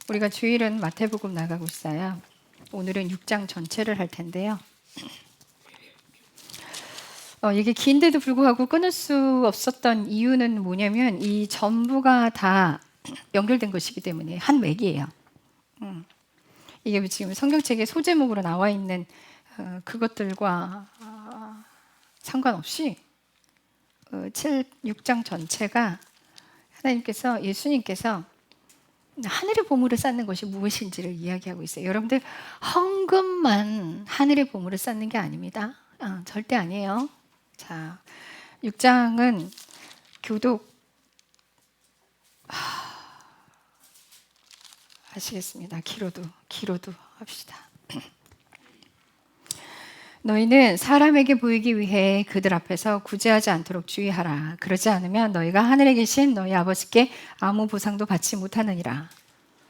우리가 주일은 마태복음 나가고 있어요. 오늘은 6장 전체를 할 텐데요. 이게 긴데도 불구하고 끊을 수 없었던 이유는 뭐냐면 이 전부가 다 연결된 것이기 때문에 한 맥이에요. 이게 지금 성경책에 소제목으로 나와 있는 그것들과 상관없이 6장 전체가 하나님께서 예수님께서 하늘의 보물을 쌓는 것이 무엇인지를 이야기하고 있어요. 여러분들 헌금만 하늘의 보물을 쌓는 게 아닙니다. 절대 아니에요. 자, 6장은 교독 아시겠습니다. 기로도 합시다. 너희는 사람에게 보이기 위해 그들 앞에서 구제하지 않도록 주의하라. 그러지 않으면 너희가 하늘에 계신 너희 아버지께 아무 보상도 받지 못하느니라.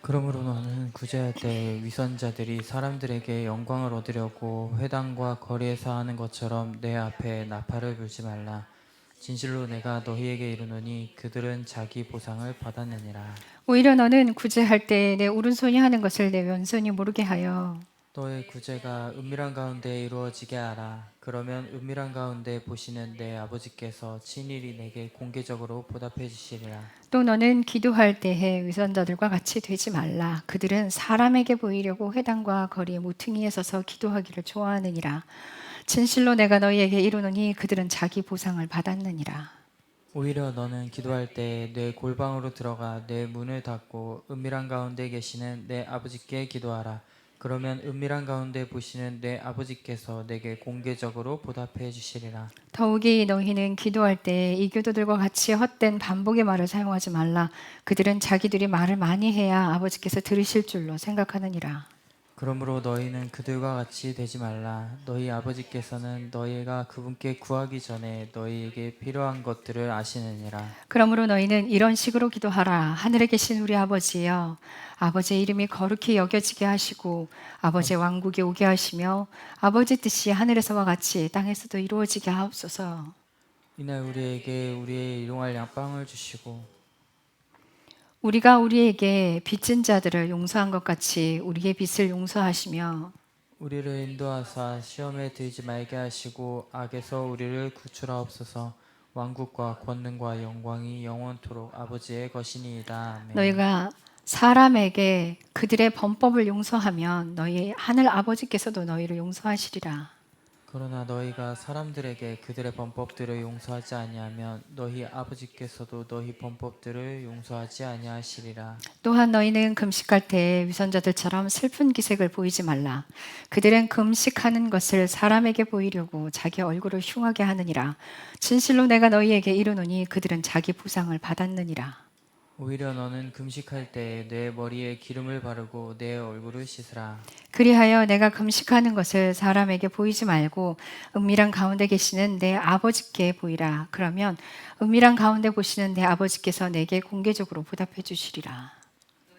그러므로 너는 구제할 때 위선자들이 사람들에게 영광을 얻으려고 회당과 거리에서 하는 것처럼 내 앞에 나팔을 불지 말라. 진실로 내가 너희에게 이르노니 그들은 자기 보상을 받았느니라. 오히려 너는 구제할 때 내 오른손이 하는 것을 내 왼손이 모르게 하여 너의 구제가 은밀한 가운데 이루어지게 하라. 그러면 은밀한 가운데 보시는 내 아버지께서 친일이 내게 공개적으로 보답해 주시리라. 또 너는 기도할 때에 위선자들과 같이 되지 말라. 그들은 사람에게 보이려고 회당과 거리의 모퉁이에 서서 기도하기를 좋아하느니라. 진실로 내가 너희에게 이르노니 그들은 자기 보상을 받았느니라. 오히려 너는 기도할 때 내 골방으로 들어가 내 문을 닫고 은밀한 가운데 계시는 내 아버지께 기도하라. 그러면 은밀한 가운데 보시는 내 아버지께서 내게 공개적으로 보답해 주시리라. 더욱이 너희는 기도할 때 이교도들과 같이 헛된 반복의 말을 사용하지 말라. 그들은 자기들이 말을 많이 해야 아버지께서 들으실 줄로 생각하느니라. 그러므로 너희는 그들과 같이 되지 말라. 너희 아버지께서는 너희가 그분께 구하기 전에 너희에게 필요한 것들을 아시느니라. 그러므로 너희는 이런 식으로 기도하라. 하늘에 계신 우리 아버지여, 아버지의 이름이 거룩히 여겨지게 하시고 아버지의 왕국이 오게 하시며 아버지 뜻이 하늘에서와 같이 땅에서도 이루어지게 하옵소서. 이날 우리에게 우리의 일용할 양빵을 주시고 우리가 우리에게 빚진 자들을 용서한 것 같이 우리의 빚을 용서하시며 우리를 인도하사 시험에 들지 말게 하시고 악에서 우리를 구출하옵소서. 왕국과 권능과 영광이 영원토록 아버지의 것이니이다. 아멘. 너희가 사람에게 그들의 범법을 용서하면 너희 하늘 아버지께서도 너희를 용서하시리라. 그러나 너희가 사람들에게 그들의 범법들을 용서하지 아니하면 너희 아버지께서도 너희 범법들을 용서하지 아니하시리라. 또한 너희는 금식할 때 위선자들처럼 슬픈 기색을 보이지 말라. 그들은 금식하는 것을 사람에게 보이려고 자기 얼굴을 흉하게 하느니라. 진실로 내가 너희에게 이르노니 그들은 자기 보상을 받았느니라. 오히려 너는 금식할 때 내 머리에 기름을 바르고 내 얼굴을 씻으라. 그리하여 내가 금식하는 것을 사람에게 보이지 말고 은밀한 가운데 계시는 내 아버지께 보이라. 그러면 은밀한 가운데 보시는 내 아버지께서 내게 공개적으로 보답해 주시리라.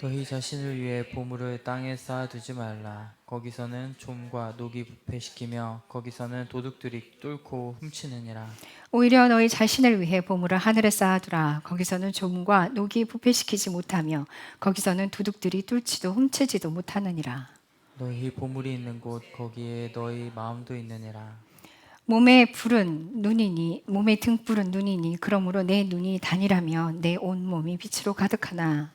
너희 자신을 위해 보물을 땅에 쌓아두지 말라. 거기서는 좀과 녹이 부패시키며 거기서는 도둑들이 뚫고 훔치느니라. 오히려 너희 자신을 위해 보물을 하늘에 쌓아두라. 거기서는 조문과 녹이 부패시키지 못하며 거기서는 도둑들이 뚫지도 훔치지도 못하느니라. 너희 보물이 있는 곳 거기에 너희 마음도 있느니라. 몸의 등불은 눈이니 그러므로 내 눈이 단이라며 내 온 몸이 빛으로 가득하나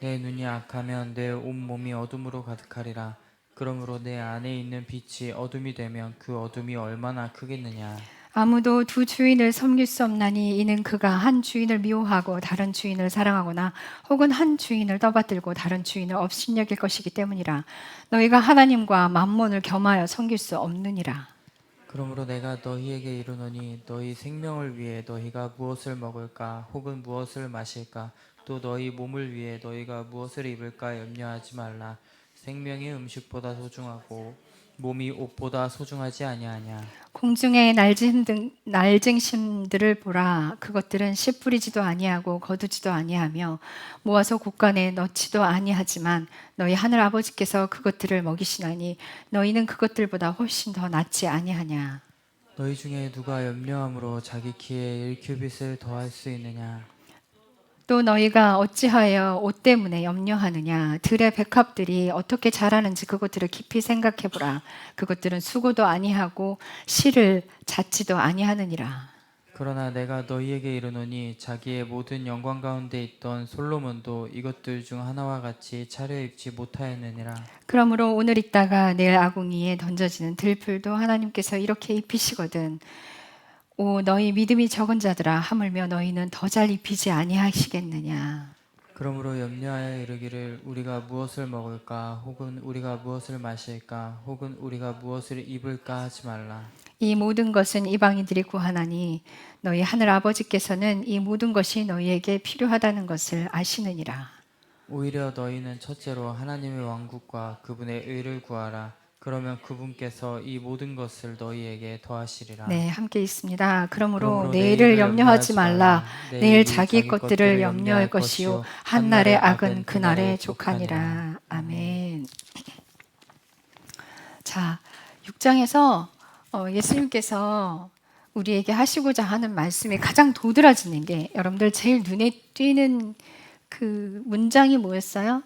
내 눈이 악하면 내 온몸이 어둠으로 가득하리라. 그러므로 내 안에 있는 빛이 어둠이 되면 그 어둠이 얼마나 크겠느냐. 아무도 두 주인을 섬길 수 없나니 이는 그가 한 주인을 미워하고 다른 주인을 사랑하거나 혹은 한 주인을 떠받들고 다른 주인을 업신여길 것이기 때문이라. 너희가 하나님과 만몬을 겸하여 섬길 수 없느니라. 그러므로 내가 너희에게 이르노니 너희 생명을 위해 너희가 무엇을 먹을까 혹은 무엇을 마실까 또 너희 몸을 위해 너희가 무엇을 입을까 염려하지 말라. 생명이 음식보다 소중하고 몸이 옷보다 소중하지 아니하냐. 공중의 날짐승들을 보라. 그것들은 씨 뿌리지도 아니하고 거두지도 아니하며 모아서 곳간에 넣지도 아니하지만 너희 하늘 아버지께서 그것들을 먹이시나니 너희는 그것들보다 훨씬 더 낫지 아니하냐. 너희 중에 누가 염려함으로 자기 키에 1규빗을 더할 수 있느냐. 또 너희가 어찌하여 옷 때문에 염려하느냐. 들의 백합들이 어떻게 자라는지 그것들을 깊이 생각해보라. 그것들은 수고도 아니하고 실을 잡지도 아니하느니라. 그러나 내가 너희에게 이르노니 자기의 모든 영광 가운데 있던 솔로몬도 이것들 중 하나와 같이 차려입지 못하였느니라. 그러므로 오늘 있다가 내일 아궁이에 던져지는 들풀도 하나님께서 이렇게 입히시거든. 오 너희 믿음이 적은 자들아, 하물며 너희는 더 잘 입히지 아니하시겠느냐. 그러므로 염려하여 이르기를 우리가 무엇을 먹을까 혹은 우리가 무엇을 마실까 혹은 우리가 무엇을 입을까 하지 말라. 이 모든 것은 이방인들이 구하나니 너희 하늘 아버지께서는 이 모든 것이 너희에게 필요하다는 것을 아시느니라. 오히려 너희는 첫째로 하나님의 왕국과 그분의 의를 구하라. 그러면 그분께서 이 모든 것을 너희에게 더하시리라. 네, 함께 있습니다. 그러므로 그러므로 내일을 염려하지 말라. 내일 내일이 자기 것들을 염려할 것이요 한날의 악은 그날에 족하니라. 아멘. 자, 6장에서 예수님께서 우리에게 하시고자 하는 말씀이 가장 도드라지는 게, 여러분들 제일 눈에 띄는 그 문장이 뭐였어요?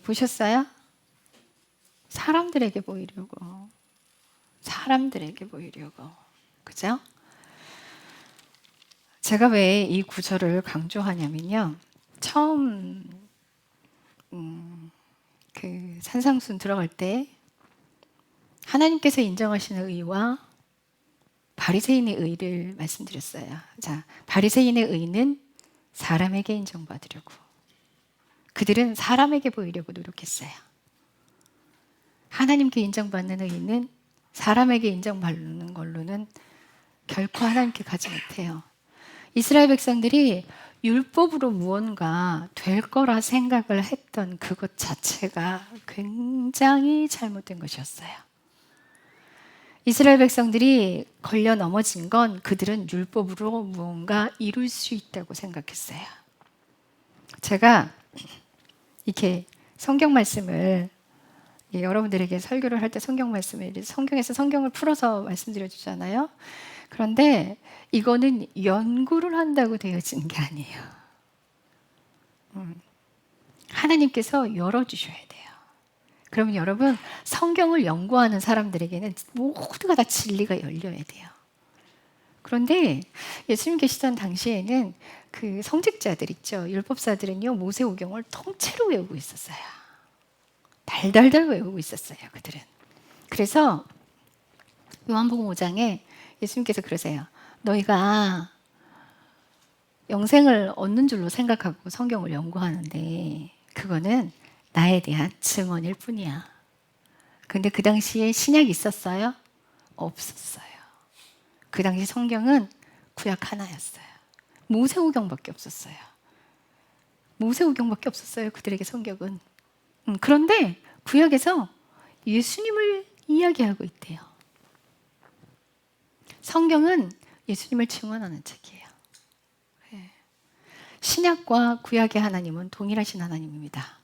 보셨어요? 사람들에게 보이려고. 사람들에게 보이려고. 그죠? 제가 왜 이 구절을 강조하냐면요. 처음 그 산상순 들어갈 때 하나님께서 인정하시는 의와 바리새인의 의를 말씀드렸어요. 자, 바리새인의 의는 사람에게 인정받으려고. 그들은 사람에게 보이려고 노력했어요. 하나님께 인정받는 의는 사람에게 인정받는 걸로는 결코 하나님께 가지 못해요. 이스라엘 백성들이 율법으로 무언가 될 거라 생각을 했던 그것 자체가 굉장히 잘못된 것이었어요. 이스라엘 백성들이 걸려 넘어진 건 그들은 율법으로 무언가 이룰 수 있다고 생각했어요. 제가 이렇게 성경 말씀을 여러분들에게 설교를 할 때 성경 말씀을 성경에서 성경을 풀어서 말씀드려 주잖아요. 그런데 이거는 연구를 한다고 되어지는 게 아니에요. 하나님께서 열어주셔야 돼요. 그러면 여러분, 성경을 연구하는 사람들에게는 모두가 다 진리가 열려야 돼요. 그런데 예수님 계시던 당시에는 그 성직자들 있죠. 율법사들은요, 모세오경을 통째로 외우고 있었어요. 달달달 외우고 있었어요, 그들은. 그래서 요한복음 5장에 예수님께서 그러세요. 너희가 영생을 얻는 줄로 생각하고 성경을 연구하는데 그거는 나에 대한 증언일 뿐이야. 근데 그 당시에 신약이 있었어요? 없었어요. 그 당시 성경은 구약 하나였어요. 모세오경밖에 없었어요. 모세오경밖에 없었어요. 그들에게 성경은. 그런데 구약에서 예수님을 이야기하고 있대요. 성경은 예수님을 증언하는 책이에요. 신약과 구약의 하나님은 동일하신 하나님입니다.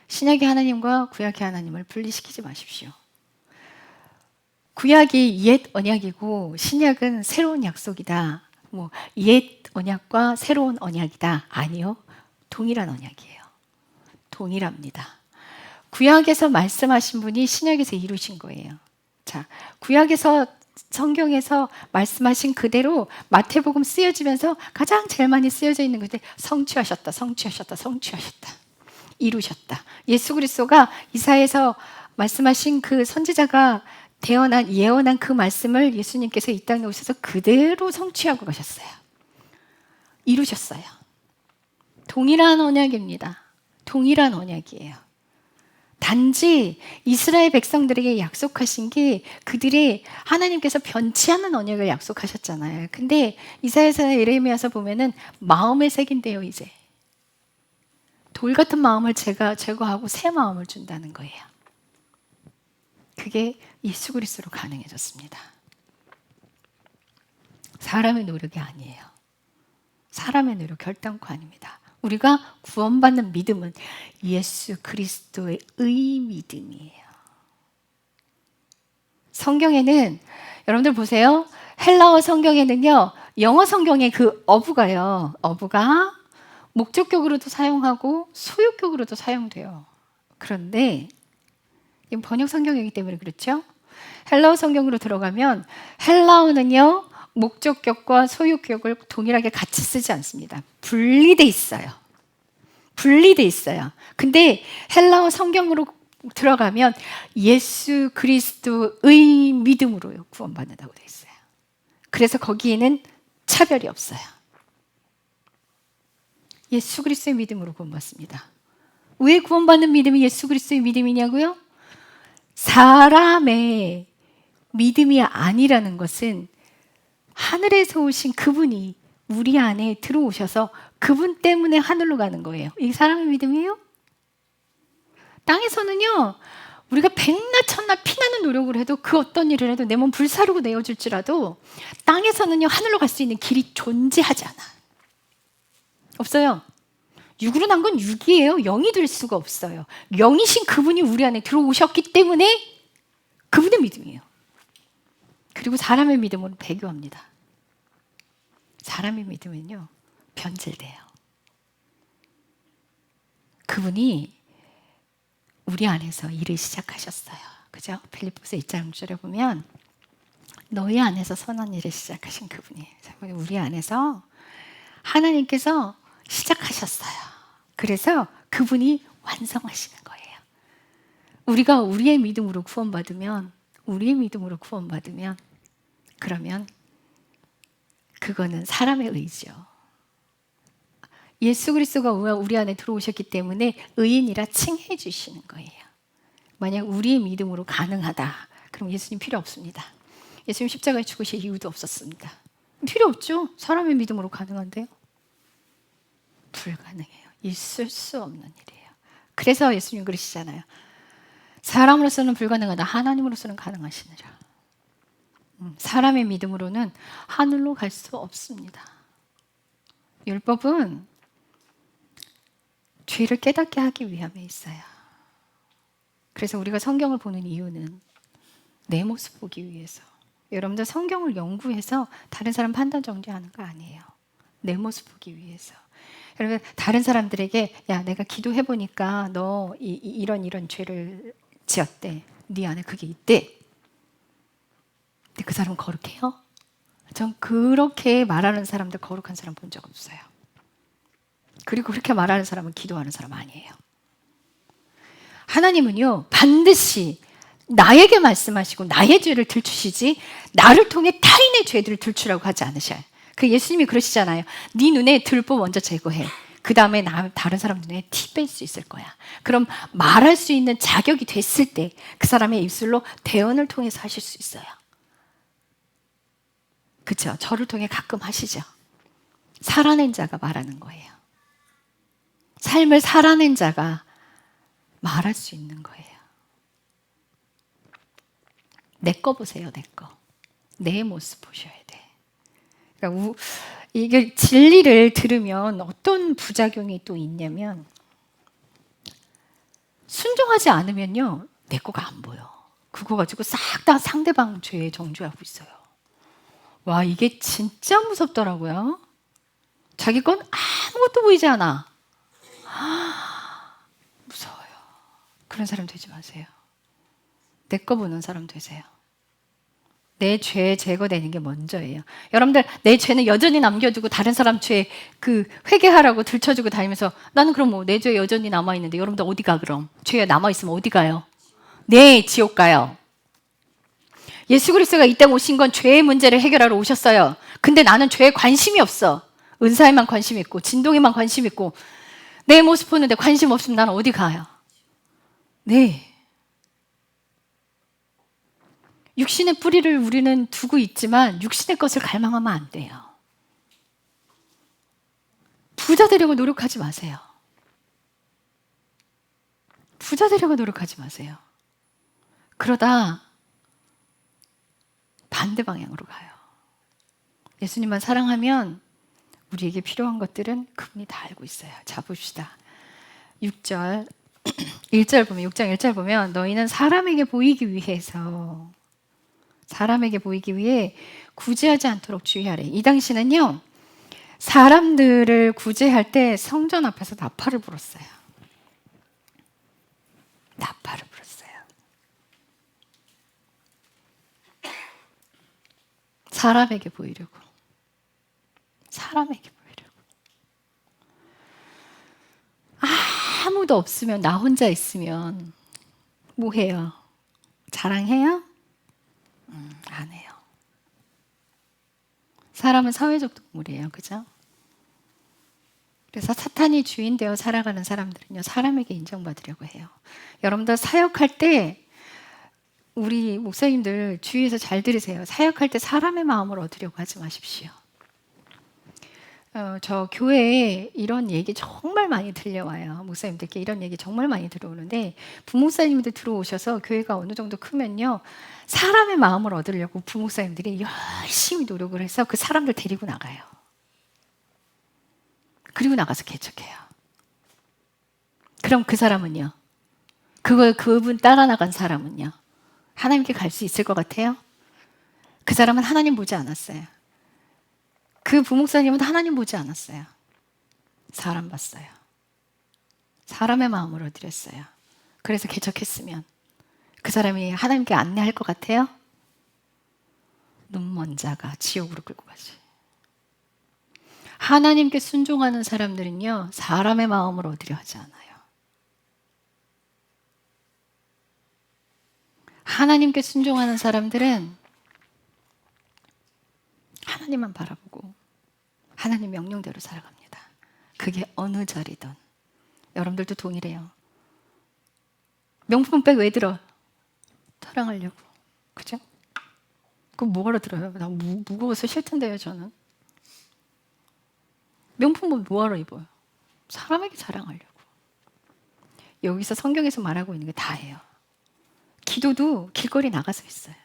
신약의 하나님과 구약의 하나님을 분리시키지 마십시오. 구약이 옛 언약이고 신약은 새로운 약속이다. 옛 언약과 새로운 언약이다. 아니요. 동일한 언약이에요. 동일합니다. 구약에서 말씀하신 분이 신약에서 이루신 거예요. 자, 구약에서 성경에서 말씀하신 그대로 마태복음 쓰여지면서 가장 제일 많이 쓰여져 있는 것이 성취하셨다, 성취하셨다, 성취하셨다, 이루셨다. 예수 그리스도가 이사야에서 말씀하신 그 선지자가 예언한 그 말씀을 예수님께서 이 땅에 오셔서 그대로 성취하고 가셨어요. 이루셨어요. 동일한 언약입니다. 동일한 언약이에요. 단지 이스라엘 백성들에게 약속하신 게 그들이 하나님께서 변치 않는 언약을 약속하셨잖아요. 근데 이사야서나 예레미야서 보면은 마음에 새긴대요. 이제 돌 같은 마음을 제거하고 새 마음을 준다는 거예요. 그게 예수 그리스도로 가능해졌습니다. 사람의 노력이 아니에요. 사람의 노력 결단코 아닙니다. 우리가 구원받는 믿음은 예수 그리스도의 의 믿음이에요. 성경에는 여러분들 보세요. 헬라어 성경에는요, 영어 성경의 그 어부가요, 어부가 목적격으로도 사용하고 소유격으로도 사용돼요. 그런데 이건 번역 성경이기 때문에 그렇죠? 헬라어 성경으로 들어가면 헬라어는요, 목적격과 소유격을 동일하게 같이 쓰지 않습니다. 분리돼 있어요. 분리돼 있어요. 근데 헬라어 성경으로 들어가면 예수 그리스도의 믿음으로 구원받는다고 돼 있어요. 그래서 거기에는 차별이 없어요. 예수 그리스도의 믿음으로 구원받습니다. 왜 구원받는 믿음이 예수 그리스도의 믿음이냐고요? 사람의 믿음이 아니라는 것은 하늘에서 오신 그분이 우리 안에 들어오셔서 그분 때문에 하늘로 가는 거예요. 이게 사람의 믿음이에요? 땅에서는요, 우리가 백나 천나 피나는 노력을 해도 그 어떤 일을 해도 내 몸 불사르고 내어줄지라도 땅에서는요, 하늘로 갈 수 있는 길이 존재하지 않아. 없어요. 육으로 난 건 육이에요. 영이 될 수가 없어요. 영이신 그분이 우리 안에 들어오셨기 때문에 그분의 믿음이에요. 그리고 사람의 믿음은 배교합니다. 사람의 믿음은요, 변질돼요. 그분이 우리 안에서 일을 시작하셨어요. 그죠? 빌립보서 2장 6절에 보면 너희 안에서 선한 일을 시작하신 그분이 우리 안에서 하나님께서 시작하셨어요. 그래서 그분이 완성하시는 거예요. 우리가 우리의 믿음으로 구원받으면 그러면 그거는 사람의 의지요. 예수 그리스도가 우리 안에 들어오셨기 때문에 의인이라 칭해 주시는 거예요. 만약 우리의 믿음으로 가능하다, 그럼 예수님 필요 없습니다. 예수님 십자가에 죽으실 이유도 없었습니다. 필요 없죠. 사람의 믿음으로 가능한데요? 불가능해요. 있을 수 없는 일이에요. 그래서 예수님 그러시잖아요. 사람으로서는 불가능하다, 하나님으로서는 가능하시느라. 사람의 믿음으로는 하늘로 갈 수 없습니다. 율법은 죄를 깨닫게 하기 위함에 있어요. 그래서 우리가 성경을 보는 이유는 내 모습 보기 위해서. 여러분들 성경을 연구해서 다른 사람 판단 정죄하는 거 아니에요. 내 모습 보기 위해서. 여러분, 다른 사람들에게 야, 내가 기도해 보니까 너 이런 죄를 지었대. 네 안에 그게 있대. 근데 그 사람은 거룩해요? 전 그렇게 말하는 사람들, 거룩한 사람 본 적 없어요. 그리고 그렇게 말하는 사람은 기도하는 사람 아니에요. 하나님은요, 반드시 나에게 말씀하시고 나의 죄를 들추시지 나를 통해 타인의 죄들을 들추라고 하지 않으셔요. 그 예수님이 그러시잖아요. 네 눈에 들보 먼저 제거해. 그 다음에 다른 사람 눈에 티 뺄 수 있을 거야. 그럼 말할 수 있는 자격이 됐을 때 그 사람의 입술로 대언을 통해서 하실 수 있어요. 그렇죠? 저를 통해 가끔 하시죠. 살아낸 자가 말하는 거예요. 삶을 살아낸 자가 말할 수 있는 거예요. 내 거 보세요, 내 거. 내 모습 보셔야 돼. 그러니까 이게 진리를 들으면 어떤 부작용이 또 있냐면 순종하지 않으면요, 내 거가 안 보여. 그거 가지고 싹 다 상대방 죄에 정죄하고 있어요. 와, 이게 진짜 무섭더라고요. 자기 건 아무것도 보이지 않아. 무서워요. 그런 사람 되지 마세요. 내 거 보는 사람 되세요. 내 죄 제거되는 게 먼저예요. 여러분들, 내 죄는 여전히 남겨두고 다른 사람 죄 회개하라고 들춰주고 다니면서 나는 그럼 뭐 내 죄 여전히 남아있는데 여러분들 어디 가 그럼? 죄가 남아있으면 어디 가요? 네, 지옥 가요. 예수 그리스도가 이 땅 오신 건 죄의 문제를 해결하러 오셨어요. 근데 나는 죄에 관심이 없어. 은사에만 관심 있고 진동에만 관심 있고 내 모습 보는데 관심 없으면 나는 어디 가요? 네. 육신의 뿌리를 우리는 두고 있지만 육신의 것을 갈망하면 안 돼요. 부자 되려고 노력하지 마세요. 부자 되려고 노력하지 마세요. 그러다 반대 방향으로 가요. 예수님만 사랑하면 우리에게 필요한 것들은 그분이 다 알고 있어요. 자, 봅시다. 6절 1절 보면 6장 1절 보면 너희는 사람에게 보이기 위해 구제하지 않도록 주의하래. 이 당시는요, 사람들을 구제할 때 성전 앞에서 나팔을 불었어요. 나팔을 불었어요. 사람에게 보이려고. 사람에게 보이려고. 아무도 없으면, 나 혼자 있으면 뭐 해요? 자랑해요? 안 해요. 사람은 사회적 동물이에요. 그죠? 그래서 사탄이 주인 되어 살아가는 사람들은요, 사람에게 인정받으려고 해요. 여러분들 사역할 때, 우리 목사님들 주위에서 잘 들으세요. 사역할 때 사람의 마음을 얻으려고 하지 마십시오. 저 교회에 이런 얘기 정말 많이 들려와요. 목사님들께 이런 얘기 정말 많이 들어오는데, 부목사님들 들어오셔서 교회가 어느 정도 크면요, 사람의 마음을 얻으려고 부목사님들이 열심히 노력을 해서 그 사람들 데리고 나가요. 그리고 나가서 개척해요. 그럼 그 사람은요? 그분 따라 나간 사람은요? 하나님께 갈 수 있을 것 같아요? 그 사람은 하나님 보지 않았어요. 그 부목사님은 하나님 보지 않았어요. 사람 봤어요. 사람의 마음을 얻으렸어요. 그래서 개척했으면 그 사람이 하나님께 안내할 것 같아요? 눈먼 자가 지옥으로 끌고 가지. 하나님께 순종하는 사람들은요, 사람의 마음을 얻으려 하지 않아요. 하나님께 순종하는 사람들은 하나님만 바라보고 하나님 명령대로 살아갑니다. 그게 어느 자리든. 여러분들도 동일해요. 명품백 왜 들어? 사랑하려고. 그죠? 그럼 뭐하러 들어요? 나 무거워서 싫던데요, 저는. 명품은 뭐하러 입어요? 사람에게 자랑하려고. 여기서 성경에서 말하고 있는 게 다예요. 기도도 길거리 나가서 있어요.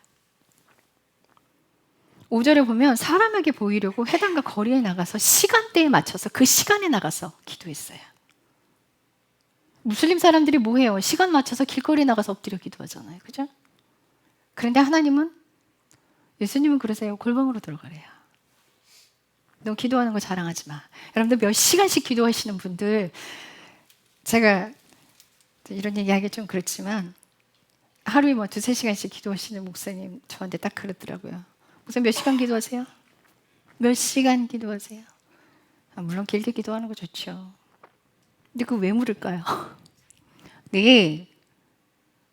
5절에 보면 사람에게 보이려고 회당과 거리에 나가서 시간대에 맞춰서 그 시간에 나가서 기도했어요. 무슬림 사람들이 뭐 해요? 시간 맞춰서 길거리에 나가서 엎드려 기도하잖아요. 그죠? 그런데 하나님은, 예수님은 그러세요. 골방으로 들어가래요. 너 기도하는 거 자랑하지 마. 여러분들 몇 시간씩 기도하시는 분들, 제가 이런 얘기 하기 좀 그렇지만 하루에 뭐 2-3시간씩 기도하시는 목사님 저한테 딱 그러더라고요. 목사님 몇 시간 기도하세요? 몇 시간 기도하세요? 물론 길게 기도하는 거 좋죠. 근데 그거 왜 물을까요? 네,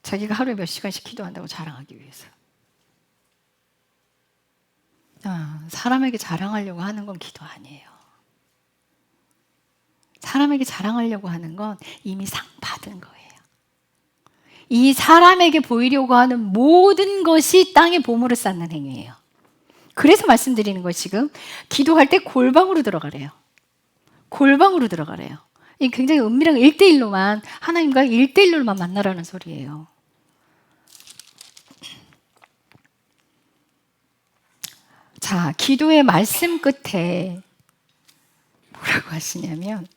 자기가 하루에 몇 시간씩 기도한다고 자랑하기 위해서. 사람에게 자랑하려고 하는 건 기도 아니에요. 사람에게 자랑하려고 하는 건 이미 상 받은 거예요. 이 사람에게 보이려고 하는 모든 것이 땅에 보물을 쌓는 행위예요. 그래서 말씀드리는 거예요. 지금 기도할 때 골방으로 들어가래요. 골방으로 들어가래요. 이 굉장히 은밀한 1대1로만, 하나님과 1대1로만 만나라는 소리예요. 자, 기도의 말씀 끝에 뭐라고 하시냐면,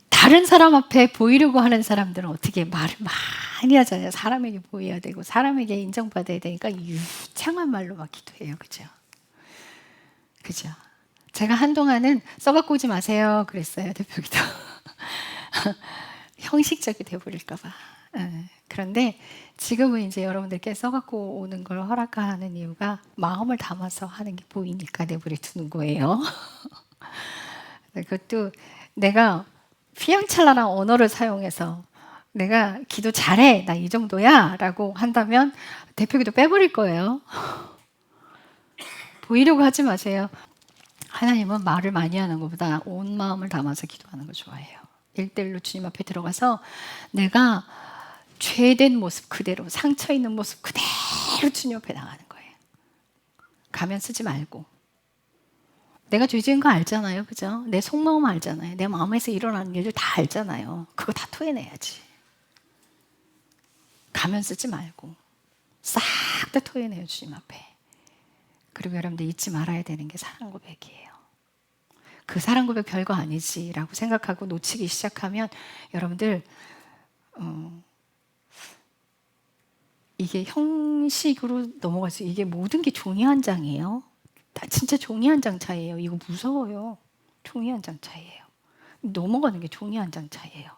다른 사람 앞에 보이려고 하는 사람들은 어떻게 말을 많이 하잖아요. 사람에게 보여야 되고 사람에게 인정받아야 되니까 유창한 말로 막 기도해요. 그죠? 그죠? 제가 한동안은 써갖고 오지 마세요 그랬어요. 대표기도. 형식적이 돼버릴까 봐. 그런데 지금은 이제 여러분들께 써갖고 오는 걸 허락하는 이유가 마음을 담아서 하는 게 보이니까 내버려 두는 거예요. 그것도 내가 휘황찬란한 언어를 사용해서 내가 기도 잘해, 나 이 정도야 라고 한다면 대표기도 빼버릴 거예요. 보이려고 하지 마세요. 하나님은 말을 많이 하는 것보다 온 마음을 담아서 기도하는 거 좋아해요. 1대1로 주님 앞에 들어가서 내가 죄된 모습 그대로, 상처 있는 모습 그대로 주님 앞에 나가는 거예요. 가면 쓰지 말고. 내가 죄 지은 거 알잖아요. 그죠? 내 속마음 알잖아요. 내 마음에서 일어나는 일들 다 알잖아요. 그거 다 토해내야지. 가면 쓰지 말고 싹 다 토해내요. 주님 앞에. 그리고 여러분들 잊지 말아야 되는 게 사랑 고백이에요. 그 사랑 고백 별거 아니지라고 생각하고 놓치기 시작하면 여러분들 이게 형식으로 넘어갔어요. 이게 모든 게 종이 한 장이에요. 다 진짜 종이 한 장 차이예요. 이거 무서워요. 종이 한 장 차이예요. 넘어가는 게 종이 한 장 차이예요.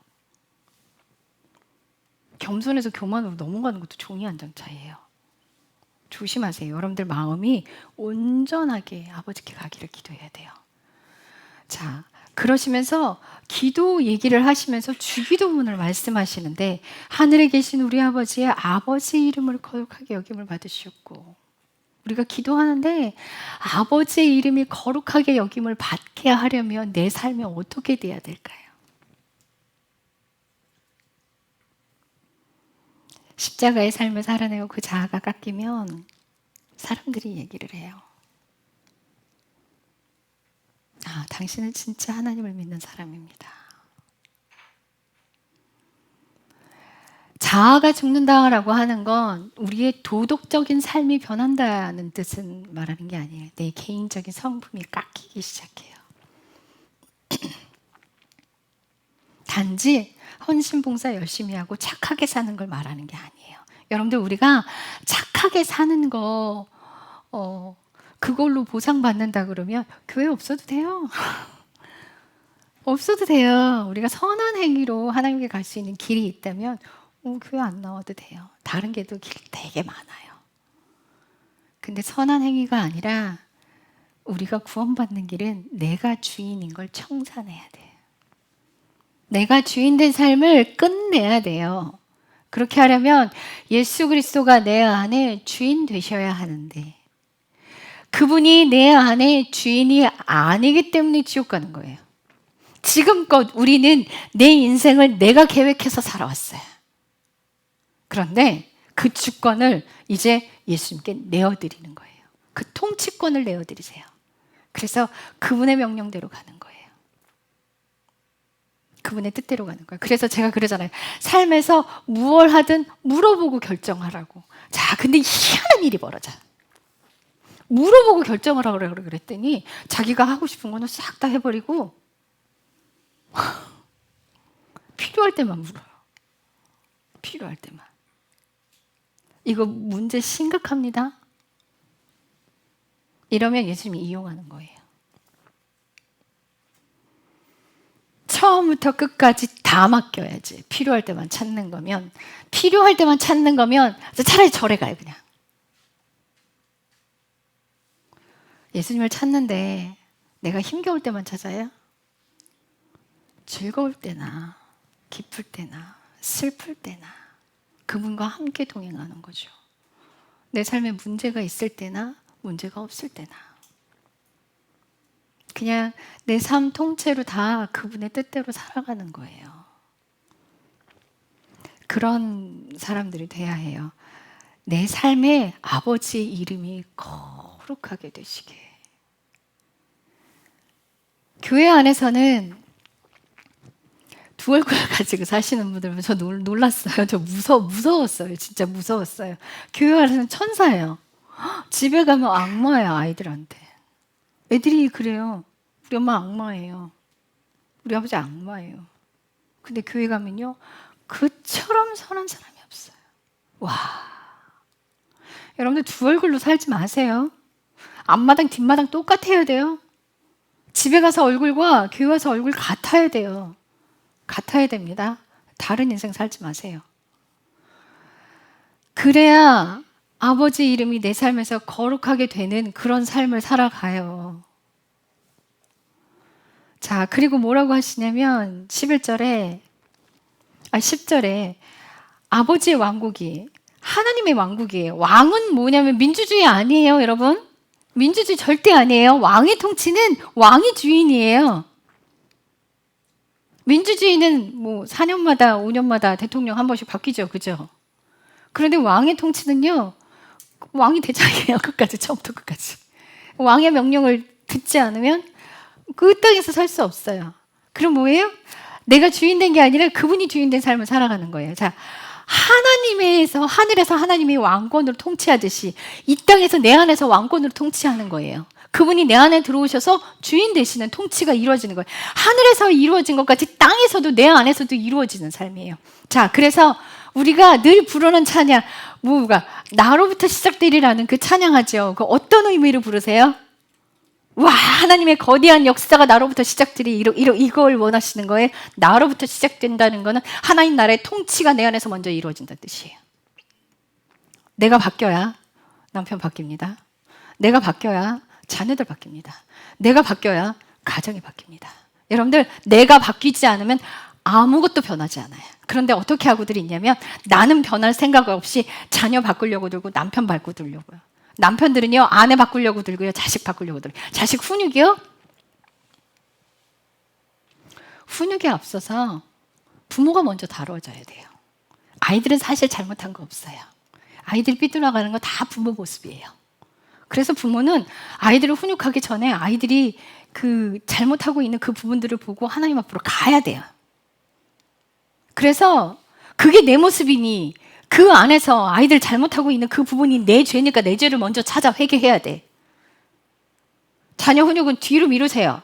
겸손에서 교만으로 넘어가는 것도 종이 한 장 차이예요. 조심하세요. 여러분들 마음이 온전하게 아버지께 가기를 기도해야 돼요. 자, 그러시면서 기도 얘기를 하시면서 주기도문을 말씀하시는데 하늘에 계신 우리 아버지의 아버지 이름을 거룩하게 여김을 받으셨고 우리가 기도하는데 아버지의 이름이 거룩하게 여김을 받게 하려면 내 삶이 어떻게 돼야 될까요? 십자가의 삶을 살아내고 그 자아가 깎이면 사람들이 얘기를 해요. 아, 당신은 진짜 하나님을 믿는 사람입니다. 자아가 죽는다라고 하는 건 우리의 도덕적인 삶이 변한다는 뜻은 말하는 게 아니에요. 내 개인적인 성품이 깎이기 시작해요. 단지 헌신봉사 열심히 하고 착하게 사는 걸 말하는 게 아니에요. 여러분들 우리가 착하게 사는 거 그걸로 보상받는다 그러면 교회 없어도 돼요. 없어도 돼요. 우리가 선한 행위로 하나님께 갈 수 있는 길이 있다면 교회 안 나와도 돼요. 다른 게도 길 되게 많아요. 근데 선한 행위가 아니라 우리가 구원받는 길은 내가 주인인 걸 청산해야 돼요. 내가 주인된 삶을 끝내야 돼요. 그렇게 하려면 예수 그리스도가 내 안에 주인 되셔야 하는데 그분이 내 안에 주인이 아니기 때문에 지옥 가는 거예요. 지금껏 우리는 내 인생을 내가 계획해서 살아왔어요. 그런데 그 주권을 이제 예수님께 내어드리는 거예요. 그 통치권을 내어드리세요. 그래서 그분의 명령대로 가는 거예요. 그분의 뜻대로 가는 거예요. 그래서 제가 그러잖아요. 삶에서 무얼 하든 물어보고 결정하라고. 자, 근데 희한한 일이 벌어져. 물어보고 결정을 하라고 그랬더니 자기가 하고 싶은 거는 싹 다 해버리고 필요할 때만 물어요. 필요할 때만. 이거 문제 심각합니다. 이러면 예수님이 이용하는 거예요. 처음부터 끝까지 다 맡겨야지. 필요할 때만 찾는 거면 차라리 절에 가요 그냥. 예수님을 찾는데 내가 힘겨울 때만 찾아요? 즐거울 때나 기쁠 때나 슬플 때나 그분과 함께 동행하는 거죠. 내 삶에 문제가 있을 때나 문제가 없을 때나 그냥 내 삶 통째로 다 그분의 뜻대로 살아가는 거예요. 그런 사람들이 돼야 해요. 내 삶에 아버지의 이름이 거룩하게 되시게. 교회 안에서는 두 얼굴 가지고 사시는 분들 저 놀랐어요. 저 무서웠어요. 진짜 무서웠어요. 교회 안에서는 천사예요. 집에 가면 악마예요. 아이들한테. 애들이 그래요. 우리 엄마 악마예요. 우리 아버지 악마예요. 근데 교회 가면요. 그처럼 선한 사람이 없어요. 와. 여러분들 두 얼굴로 살지 마세요. 앞마당 뒷마당 똑같아야 돼요. 집에 가서 얼굴과 교회 와서 얼굴 같아야 돼요. 같아야 됩니다. 다른 인생 살지 마세요. 그래야 아버지 이름이 내 삶에서 거룩하게 되는 그런 삶을 살아가요. 자, 그리고 뭐라고 하시냐면 10절에 아버지의 왕국이 하나님의 왕국이에요. 왕은 뭐냐면 민주주의 아니에요, 여러분. 민주주의 절대 아니에요. 왕의 통치는 왕이 주인이에요. 민주주의는 뭐 4년마다 5년마다 대통령 한 번씩 바뀌죠. 그죠? 그런데 왕의 통치는요. 왕이 대장이에요. 끝까지 처음부터 끝까지. 왕의 명령을 듣지 않으면 그 땅에서 살 수 없어요. 그럼 뭐예요? 내가 주인된 게 아니라 그분이 주인된 삶을 살아가는 거예요. 자, 하늘에서 하나님이 왕권으로 통치하듯이 이 땅에서 내 안에서 왕권으로 통치하는 거예요. 그분이 내 안에 들어오셔서 주인 되시는 통치가 이루어지는 거예요. 하늘에서 이루어진 것 같이 땅에서도 내 안에서도 이루어지는 삶이에요. 자, 그래서 우리가 늘 부르는 찬양, 뭐가 나로부터 시작되리라는 그 찬양하죠. 그 어떤 의미로 부르세요? 와, 하나님의 거대한 역사가 나로부터 시작되리, 이걸 원하시는 거예요. 나로부터 시작된다는 거는 하나님 나라의 통치가 내 안에서 먼저 이루어진다는 뜻이에요. 내가 바뀌어야 남편 바뀝니다. 내가 바뀌어야 자녀들 바뀝니다. 내가 바뀌어야 가정이 바뀝니다. 여러분들, 내가 바뀌지 않으면 아무것도 변하지 않아요. 그런데 어떻게 하고들 있냐면 나는 변할 생각 없이 자녀 바꾸려고 들고 남편 바꾸려고요. 남편들은요, 아내 바꾸려고 들고요, 자식 바꾸려고 들고요. 자식 훈육이요? 훈육에 앞서서 부모가 먼저 다뤄져야 돼요. 아이들은 사실 잘못한 거 없어요. 아이들이 삐뚤어가는 거 다 부모 모습이에요. 그래서 부모는 아이들을 훈육하기 전에 아이들이 그 잘못하고 있는 그 부분들을 보고 하나님 앞으로 가야 돼요. 그래서 그게 내 모습이니 그 안에서 아이들 잘못하고 있는 그 부분이 내 죄니까 내 죄를 먼저 찾아 회개해야 돼. 자녀 훈육은 뒤로 미루세요.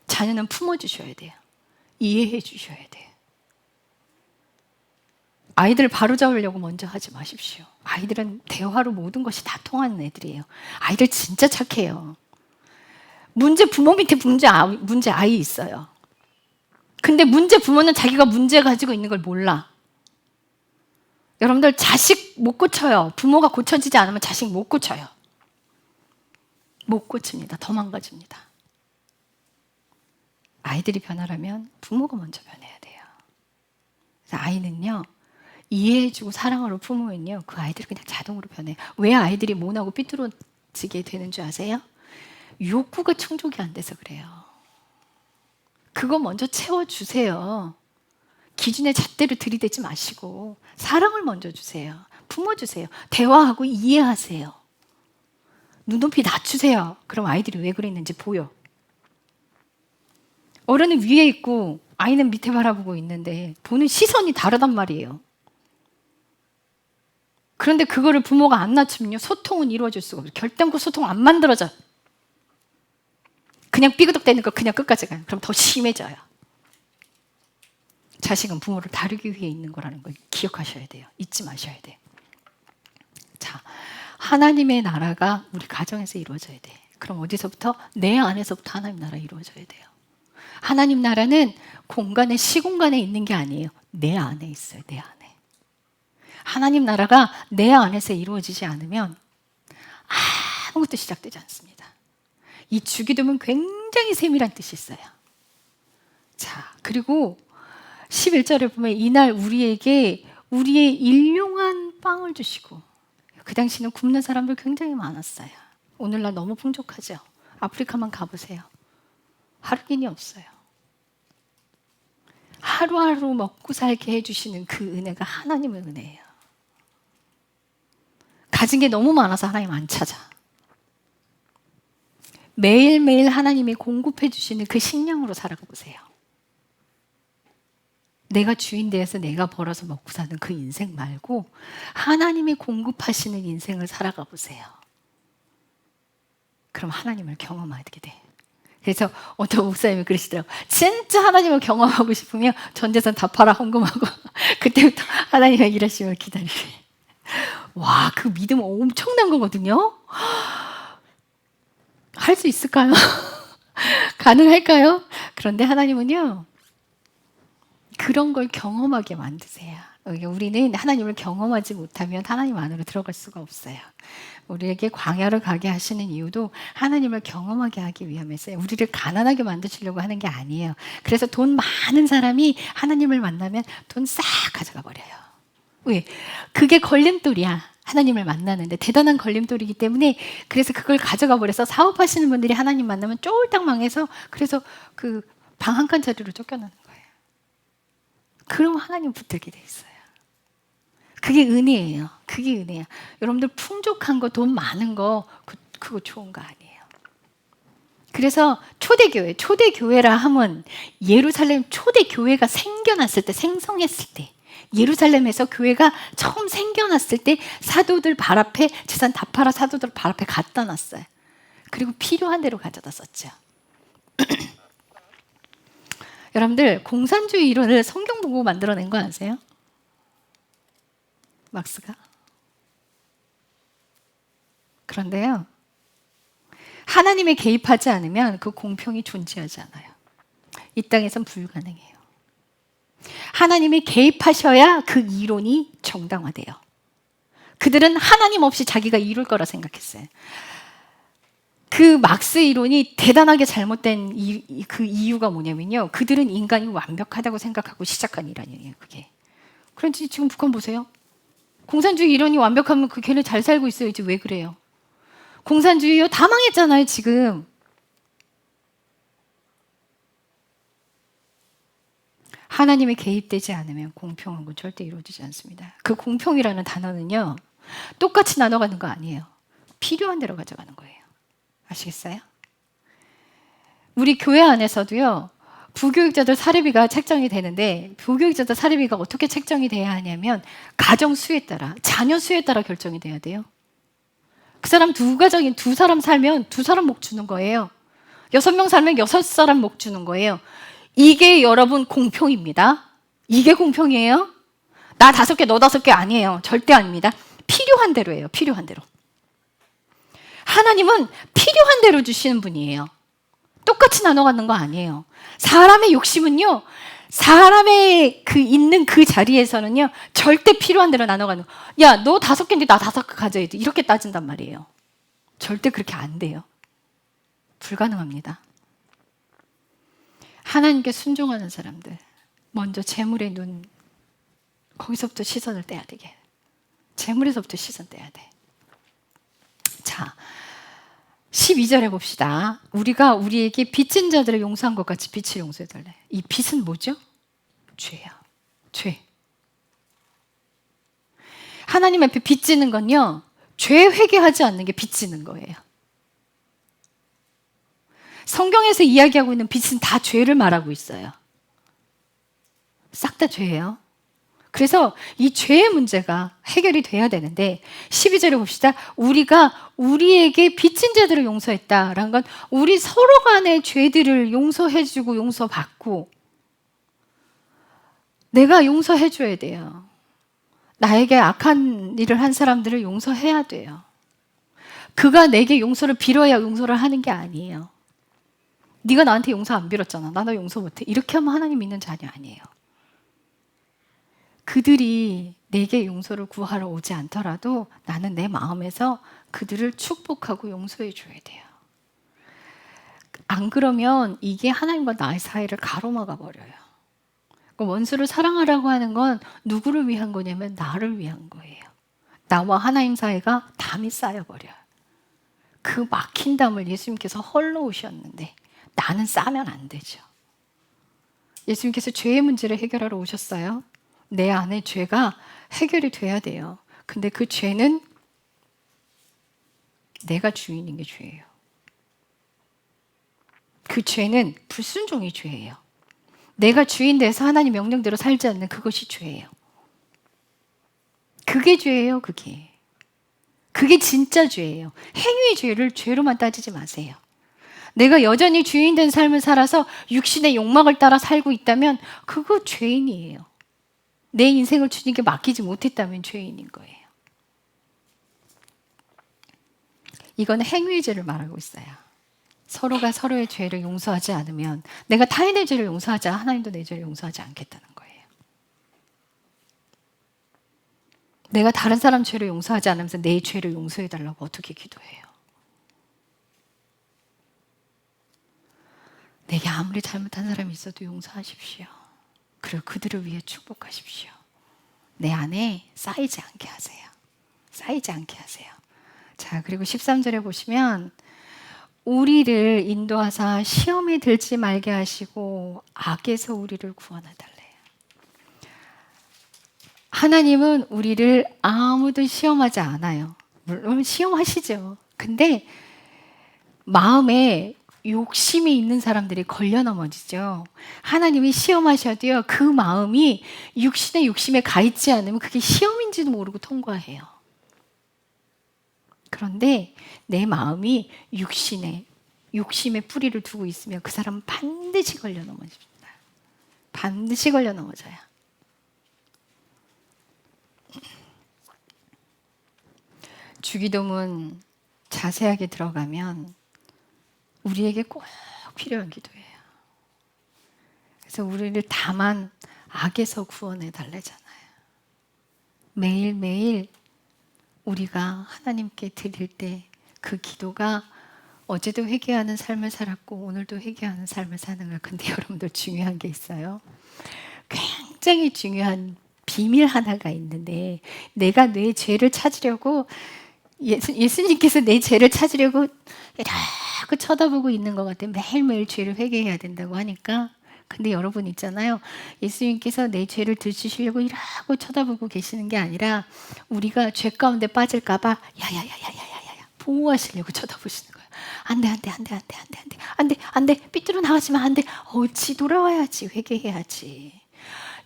자녀는 품어주셔야 돼요. 이해해 주셔야 돼요. 아이들을 바로잡으려고 먼저 하지 마십시오. 아이들은 대화로 모든 것이 다 통하는 애들이에요. 아이들 진짜 착해요. 부모 밑에 문제 아이 있어요. 근데 부모는 자기가 문제 가지고 있는 걸 몰라. 여러분들, 자식 못 고쳐요. 부모가 고쳐지지 않으면 자식 못 고쳐요. 못 고칩니다. 더 망가집니다. 아이들이 변하려면 부모가 먼저 변해야 돼요. 그래서 아이는요, 이해해주고 사랑으로 품으면요, 그 아이들이 그냥 자동으로 변해요. 왜 아이들이 모나고 삐뚤어지게 되는 줄 아세요? 욕구가 충족이 안 돼서 그래요. 그거 먼저 채워주세요. 기준의 잣대를 들이대지 마시고 사랑을 먼저 주세요. 품어주세요. 대화하고 이해하세요. 눈높이 낮추세요. 그럼 아이들이 왜 그랬는지 보여. 어른은 위에 있고 아이는 밑에 바라보고 있는데 보는 시선이 다르단 말이에요. 그런데 그거를 부모가 안 낮추면요, 소통은 이루어질 수가 없어요. 결단코 소통 안 만들어져. 그냥 삐그덕대는 거 그냥 끝까지 가요. 그럼 더 심해져요. 자식은 부모를 다루기 위해 있는 거라는 걸 기억하셔야 돼요. 잊지 마셔야 돼요. 자, 하나님의 나라가 우리 가정에서 이루어져야 돼. 그럼 어디서부터? 내 안에서부터 하나님 나라 이루어져야 돼요. 하나님 나라는 공간에, 시공간에 있는 게 아니에요. 내 안에 있어요. 내 안에. 하나님 나라가 내 안에서 이루어지지 않으면 아무것도 시작되지 않습니다. 이 주기도면 굉장히 세밀한 뜻이 있어요. 자, 그리고 11절에 보면 이날 우리에게 우리의 일용한 빵을 주시고, 그 당시는 굶는 사람들 굉장히 많았어요. 오늘날 너무 풍족하죠. 아프리카만 가보세요. 하루긴이 없어요. 하루하루 먹고 살게 해주시는 그 은혜가 하나님의 은혜예요. 가진 게 너무 많아서 하나님 안 찾아. 매일매일 하나님이 공급해 주시는 그 식량으로 살아가 보세요. 내가 주인 되어서 내가 벌어서 먹고 사는 그 인생 말고 하나님이 공급하시는 인생을 살아가 보세요. 그럼 하나님을 경험하게 돼. 그래서 어떤 목사님이 그러시더라고요. 진짜 하나님을 경험하고 싶으면 전 재산 다 팔아 헌금하고 그때부터 하나님의 일하심을 기다리래. 와, 그 믿음 엄청난 거거든요. 할 수 있을까요? 가능할까요? 그런데 하나님은요, 그런 걸 경험하게 만드세요. 우리는 하나님을 경험하지 못하면 하나님 안으로 들어갈 수가 없어요. 우리에게 광야를 가게 하시는 이유도 하나님을 경험하게 하기 위함이었어요. 우리를 가난하게 만드시려고 하는 게 아니에요. 그래서 돈 많은 사람이 하나님을 만나면 돈 싹 가져가 버려요. 왜? 그게 걸림돌이야. 하나님을 만나는데 대단한 걸림돌이기 때문에, 그래서 그걸 가져가 버려서 사업하시는 분들이 하나님 만나면 쫄딱 망해서, 그래서 그 방 한 칸 자리로 쫓겨나는 거예요. 그럼 하나님 붙들게 돼 있어요. 그게 은혜예요. 그게 은혜야. 여러분들 풍족한 거, 돈 많은 거, 그거 좋은 거 아니에요. 그래서 초대교회라 하면 예루살렘 초대교회가 생겨났을 때, 생성했을 때, 예루살렘에서 교회가 처음 생겨났을 때 사도들 발 앞에 재산 다 팔아 사도들 발 앞에 갖다 놨어요. 그리고 필요한 대로 가져다 썼죠. 여러분들, 공산주의 이론을 성경 보고 만들어낸 거 아세요? 막스가? 그런데요, 하나님이 개입하지 않으면 그 공평이 존재하지 않아요. 이 땅에선 불가능해요. 하나님이 개입하셔야 그 이론이 정당화돼요. 그들은 하나님 없이 자기가 이룰 거라 생각했어요. 그 막스 이론이 대단하게 잘못된 그 이유가 뭐냐면요, 그들은 인간이 완벽하다고 생각하고 시작한 이론이에요. 그게. 그런지 지금 북한 보세요. 공산주의 이론이 완벽하면 그 걔네 잘 살고 있어야지 왜 그래요? 공산주의요? 다 망했잖아요 지금. 하나님이 개입되지 않으면 공평한 건 절대 이루어지지 않습니다. 그 공평이라는 단어는요, 똑같이 나눠가는 거 아니에요. 필요한 대로 가져가는 거예요. 아시겠어요? 우리 교회 안에서도요, 부교육자들 사례비가 책정이 되는데, 부교육자들 사례비가 어떻게 책정이 돼야 하냐면 가정 수에 따라, 자녀 수에 따라 결정이 돼야 돼요. 그 사람 두 사람 살면 두 사람 목 주는 거예요. 6명 살면 6사람 목 주는 거예요. 이게 여러분 공평입니다. 이게 공평이에요? 나 5개, 너 5개 아니에요. 절대 아닙니다. 필요한 대로예요. 필요한 대로. 하나님은 필요한 대로 주시는 분이에요. 똑같이 나눠 갖는 거 아니에요. 사람의 욕심은요, 사람의 있는 그 자리에서는요, 절대 필요한 대로 나눠 가는 거. 야, 너 5개인데 나 5개 가져야 돼. 이렇게 따진단 말이에요. 절대 그렇게 안 돼요. 불가능합니다. 하나님께 순종하는 사람들, 먼저 재물의 눈, 거기서부터 시선을 떼야 되게. 재물에서부터 시선 떼야 돼. 자, 12절에 봅시다. 우리가 우리에게 빚진 자들을 용서한 것 같이 빚을 용서해달래. 이 빚은 뭐죠? 죄야. 죄. 하나님 앞에 빚지는 건요, 죄 회개하지 않는 게 빚지는 거예요. 성경에서 이야기하고 있는 빚은 다 죄를 말하고 있어요. 싹 다 죄예요. 그래서 이 죄의 문제가 해결이 돼야 되는데, 12절에 봅시다. 우리가 우리에게 빚진 자들을 용서했다라는 건 우리 서로 간의 죄들을 용서해주고 용서받고, 내가 용서해줘야 돼요. 나에게 악한 일을 한 사람들을 용서해야 돼요. 그가 내게 용서를 빌어야 용서를 하는 게 아니에요. 네가 나한테 용서 안 빌었잖아. 나 너 용서 못해. 이렇게 하면 하나님 믿는 자녀 아니에요. 그들이 내게 용서를 구하러 오지 않더라도 나는 내 마음에서 그들을 축복하고 용서해 줘야 돼요. 안 그러면 이게 하나님과 나의 사이를 가로막아 버려요. 원수를 사랑하라고 하는 건 누구를 위한 거냐면 나를 위한 거예요. 나와 하나님 사이가 담이 쌓여버려요. 그 막힌 담을 예수님께서 헐러오셨는데 나는 싸면 안 되죠. 예수님께서 죄의 문제를 해결하러 오셨어요. 내 안에 죄가 해결이 돼야 돼요. 근데 그 죄는 내가 주인인 게 죄예요. 그 죄는 불순종이 죄예요. 내가 주인 돼서 하나님 명령대로 살지 않는 그것이 죄예요. 그게 죄예요, 그게. 그게 진짜 죄예요. 행위의 죄를 죄로만 따지지 마세요. 내가 여전히 주인 된 삶을 살아서 육신의 욕망을 따라 살고 있다면 그거 죄인이에요. 내 인생을 주님께 맡기지 못했다면 죄인인 거예요. 이건 행위의 죄를 말하고 있어요. 서로가 서로의 죄를 용서하지 않으면, 내가 타인의 죄를 용서하자 하나님도 내 죄를 용서하지 않겠다는 거예요. 내가 다른 사람 죄를 용서하지 않으면서 내 죄를 용서해달라고 어떻게 기도해요? 내게 아무리 잘못한 사람이 있어도 용서하십시오. 그리고 그들을 위해 축복하십시오. 내 안에 쌓이지 않게 하세요. 쌓이지 않게 하세요. 자, 그리고 13절에 보시면 우리를 인도하사 시험에 들지 말게 하시고 악에서 우리를 구원해달래요. 하나님은 우리를 아무도 시험하지 않아요. 물론 시험하시죠. 근데 마음에 욕심이 있는 사람들이 걸려 넘어지죠. 하나님이 시험하셔도요, 그 마음이 육신의 욕심에 가 있지 않으면 그게 시험인지도 모르고 통과해요. 그런데 내 마음이 욕심에 뿌리를 두고 있으면 그 사람은 반드시 걸려 넘어집니다. 반드시 걸려 넘어져요. 주기도문 자세하게 들어가면 우리에게 꼭 필요한 기도예요. 그래서 우리를 다만 악에서 구원해 달래잖아요. 매일매일 우리가 하나님께 드릴 때 그 기도가 어제도 회개하는 삶을 살았고 오늘도 회개하는 삶을 사는 거예요. 근데 여러분들 중요한 게 있어요. 굉장히 중요한 비밀 하나가 있는데 내가 내 죄를 찾으려고 예수님께서 내 죄를 찾으려고 이렇게 쳐다보고 있는 것 같아요. 매일매일 죄를 회개해야 된다고 하니까. 근데 여러분 있잖아요. 예수님께서 내 죄를 들추시려고 이러고 쳐다보고 계시는 게 아니라 우리가 죄 가운데 빠질까 봐 야야야야야야야 보호하시려고 쳐다보시는 거예요. 안돼 삐뚤어 나가지만 안돼. 어찌 돌아와야지 회개해야지.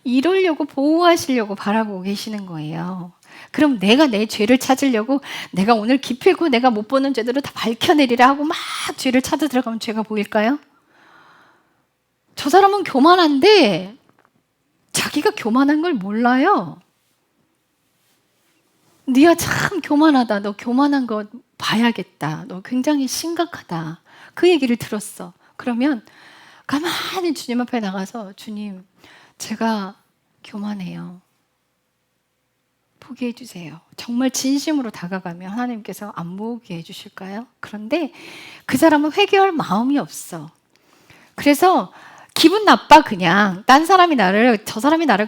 이러려고 보호하시려고 바라보고 계시는 거예요. 그럼 내가 내 죄를 찾으려고 내가 오늘 기필코 내가 못 보는 죄들을 다 밝혀내리라 하고 막 죄를 찾아 들어가면 죄가 보일까요? 저 사람은 교만한데 자기가 교만한 걸 몰라요. 네가 참 교만하다. 너 교만한 거 봐야겠다. 너 굉장히 심각하다. 그 얘기를 들었어. 그러면 가만히 주님 앞에 나가서 주님, 제가 교만해요. 포기해 주세요. 정말 진심으로 다가가면 하나님께서 안 보게 해주실까요? 그런데 그 사람은 회개할 마음이 없어. 그래서 기분 나빠. 그냥 저 사람이 나를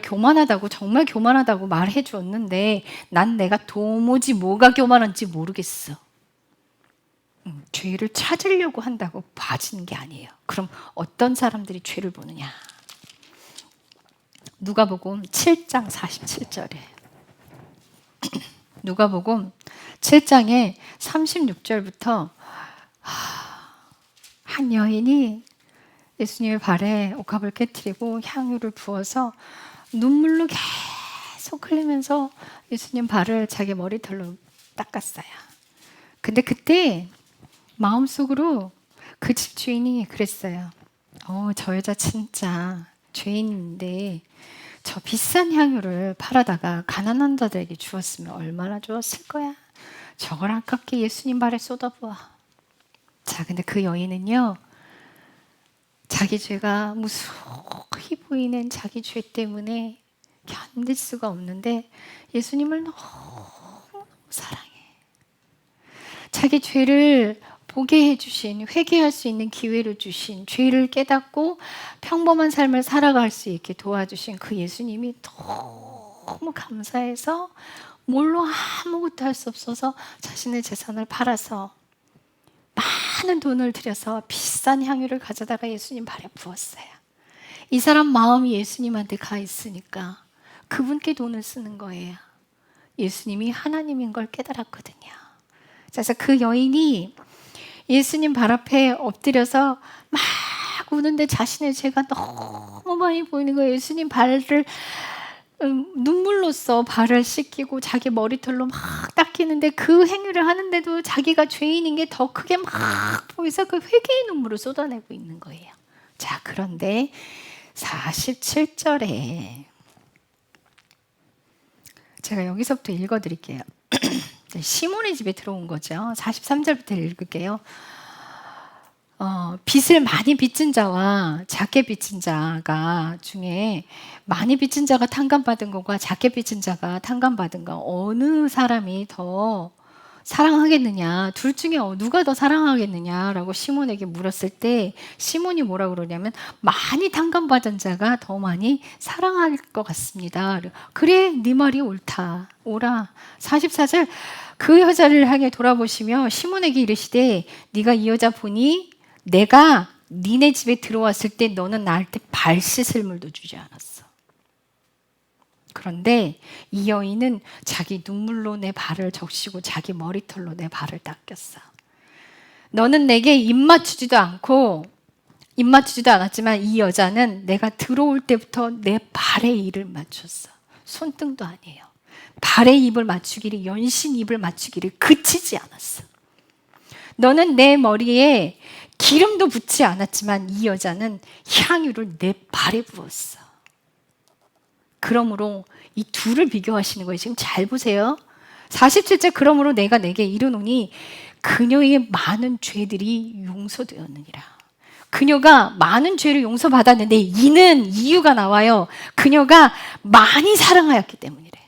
교만하다고 정말 교만하다고 말해 줬는데 난 내가 도무지 뭐가 교만한지 모르겠어. 죄를 찾으려고 한다고 봐지는 게 아니에요. 그럼 어떤 사람들이 죄를 보느냐? 누가복음 7장 47절에 누가복음 7장에 36절부터 한 여인이 예수님의 발에 옥합을 깨트리고 향유를 부어서 눈물로 계속 흘리면서 예수님 발을 자기 머리털로 닦았어요. 근데 그때 마음속으로 그 집 주인이 그랬어요. 저 여자 진짜 죄인인데 저 비싼 향유를 팔아다가 가난한 자들에게 주었으면 얼마나 좋았을 거야. 저걸 아깝게 예수님 발에 쏟아부어. 자, 근데 그 여인은요, 자기 죄가 무수히 보이는 자기 죄 때문에 견딜 수가 없는데 예수님을 너무 사랑해. 자기 죄를 보게 해주신, 회개할 수 있는 기회를 주신, 죄를 깨닫고 평범한 삶을 살아갈 수 있게 도와주신 그 예수님이 너무 감사해서 뭘로 아무것도 할 수 없어서 자신의 재산을 팔아서 많은 돈을 들여서 비싼 향유를 가져다가 예수님 발에 부었어요. 이 사람 마음이 예수님한테 가 있으니까 그분께 돈을 쓰는 거예요. 예수님이 하나님인 걸 깨달았거든요. 그래서 그 여인이 예수님 발 앞에 엎드려서 막 우는데 자신의 죄가 너무 많이 보이는 거예요. 예수님 발을 눈물로써 발을 씻기고 자기 머리털로 막 닦이는데 그 행위를 하는데도 자기가 죄인인 게 더 크게 막 보여서 그 회개의 눈물을 쏟아내고 있는 거예요. 자, 그런데 47절에 제가 여기서부터 읽어드릴게요. 시몬의 집에 들어온 거죠. 43절부터 읽을게요. 빚을 많이 빚은 자와 작게 빚은 자가 중에 많이 빚은 자가 탕감받은 것과 작게 빚은 자가 탕감받은 것 어느 사람이 더 사랑하겠느냐, 둘 중에 누가 더 사랑하겠느냐라고 시몬에게 물었을 때 시몬이 뭐라 그러냐면 많이 탕감받은 자가 더 많이 사랑할 것 같습니다. 그래, 네 말이 옳다. 오라. 44절 그 여자를 향해 돌아보시며 시몬에게 이르시되 네가 이 여자 보니 내가 니네 집에 들어왔을 때 너는 나한테 발 씻을 물도 주지 않았어. 그런데 이 여인은 자기 눈물로 내 발을 적시고 자기 머리털로 내 발을 닦였어. 너는 내게 입 맞추지도 않았지만 이 여자는 내가 들어올 때부터 내 발에 입을 맞췄어. 손등도 아니에요. 발에 입을 맞추기를, 연신 입을 맞추기를 그치지 않았어. 너는 내 머리에 기름도 붓지 않았지만 이 여자는 향유를 내 발에 부었어. 그러므로 이 둘을 비교하시는 거예요. 지금 잘 보세요. 47절 그러므로 내가 내게 이르노니 그녀의 많은 죄들이 용서되었느니라. 그녀가 많은 죄를 용서받았는데 이는 이유가 나와요. 그녀가 많이 사랑하였기 때문이래요.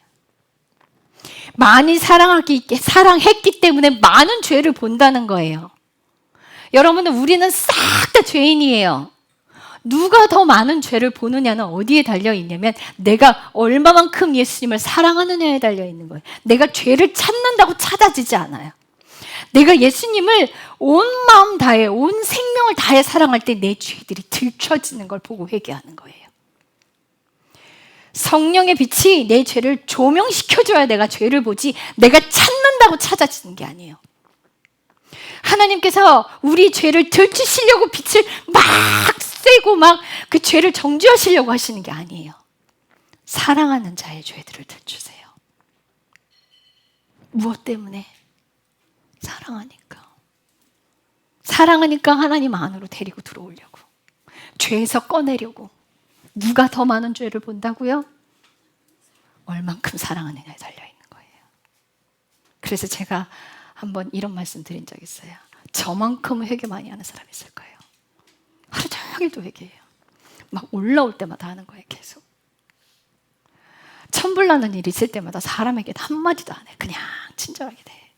많이 사랑했기 때문에 많은 죄를 본다는 거예요. 여러분들 우리는 싹 다 죄인이에요. 누가 더 많은 죄를 보느냐는 어디에 달려 있냐면 내가 얼마만큼 예수님을 사랑하느냐에 달려 있는 거예요. 내가 죄를 찾는다고 찾아지지 않아요. 내가 예수님을 온 마음 다해, 온 생명을 다해 사랑할 때 내 죄들이 들춰지는 걸 보고 회개하는 거예요. 성령의 빛이 내 죄를 조명시켜줘야 내가 죄를 보지, 내가 찾는다고 찾아지는 게 아니에요. 하나님께서 우리 죄를 들추시려고 빛을 막 쐬고 막 그 죄를 정죄하시려고 하시는 게 아니에요. 사랑하는 자의 죄들을 들추세요. 무엇 때문에? 사랑하니까. 사랑하니까 하나님 안으로 데리고 들어오려고. 죄에서 꺼내려고. 누가 더 많은 죄를 본다고요? 얼만큼 사랑하느냐에 달려있는 거예요. 그래서 제가 한번 이런 말씀 드린 적 있어요. 저만큼 회개 많이 하는 사람이 있을 거예요. 하루 종일도 회개해요. 막 올라올 때마다 하는 거예요. 계속. 천불나는 일이 있을 때마다 사람에게 한마디도 안 해. 그냥 친절하게 돼.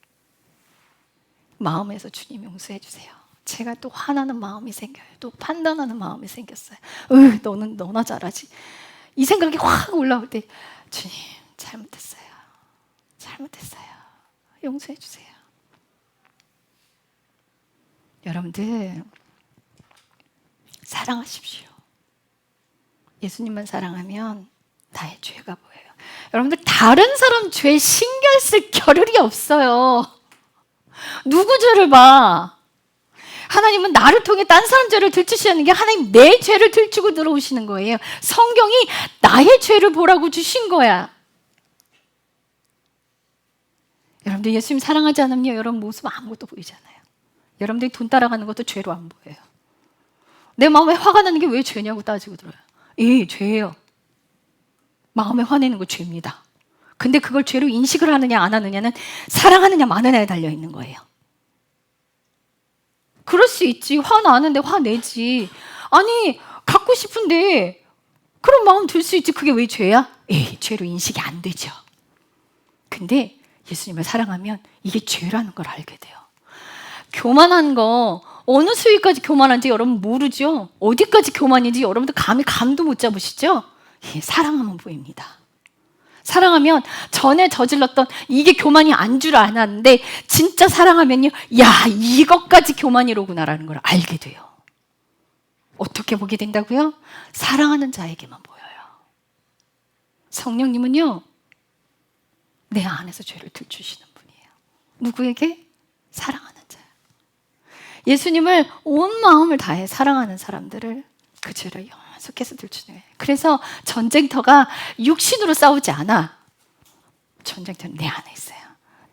마음에서 주님 용서해 주세요. 제가 또 화나는 마음이 생겨요. 또 판단하는 마음이 생겼어요. 너는 너나 잘하지. 이 생각이 확 올라올 때 주님 잘못했어요. 용서해 주세요. 여러분들 사랑하십시오. 예수님만 사랑하면 나의 죄가 보여요. 여러분들 다른 사람 죄 신경 쓸 겨를이 없어요. 누구 죄를 봐? 하나님은 나를 통해 딴 사람 죄를 들추시는 게 하나님 내 죄를 들추고 들어오시는 거예요. 성경이 나의 죄를 보라고 주신 거야. 여러분들 예수님 사랑하지 않으면 여러분 모습 아무것도 보이잖아요. 여러분들이 돈 따라가는 것도 죄로 안 보여요. 내 마음에 화가 나는 게 왜 죄냐고 따지고 들어요. 죄예요. 마음에 화내는 거 죄입니다. 근데 그걸 죄로 인식을 하느냐 안 하느냐는 사랑하느냐 마느냐에 달려 있는 거예요. 그럴 수 있지. 화나는데 화내지. 아니 갖고 싶은데 그런 마음 들 수 있지. 그게 왜 죄야? 죄로 인식이 안 되죠. 근데 예수님을 사랑하면 이게 죄라는 걸 알게 돼요. 교만한 거 어느 수위까지 교만한지 여러분 모르죠? 어디까지 교만인지 여러분들 감도 못 잡으시죠? 사랑하면 보입니다. 사랑하면 전에 저질렀던 이게 교만이 안 줄 알았는데 진짜 사랑하면요, 야 이것까지 교만이로구나라는 걸 알게 돼요. 어떻게 보게 된다고요? 사랑하는 자에게만 보여요. 성령님은요 내 안에서 죄를 들추시는 분이에요. 누구에게? 사랑하는 자예요. 예수님을 온 마음을 다해 사랑하는 사람들을 그 죄를 연속해서 들추는 거예요. 그래서 전쟁터가 육신으로 싸우지 않아. 전쟁터는 내 안에 있어요.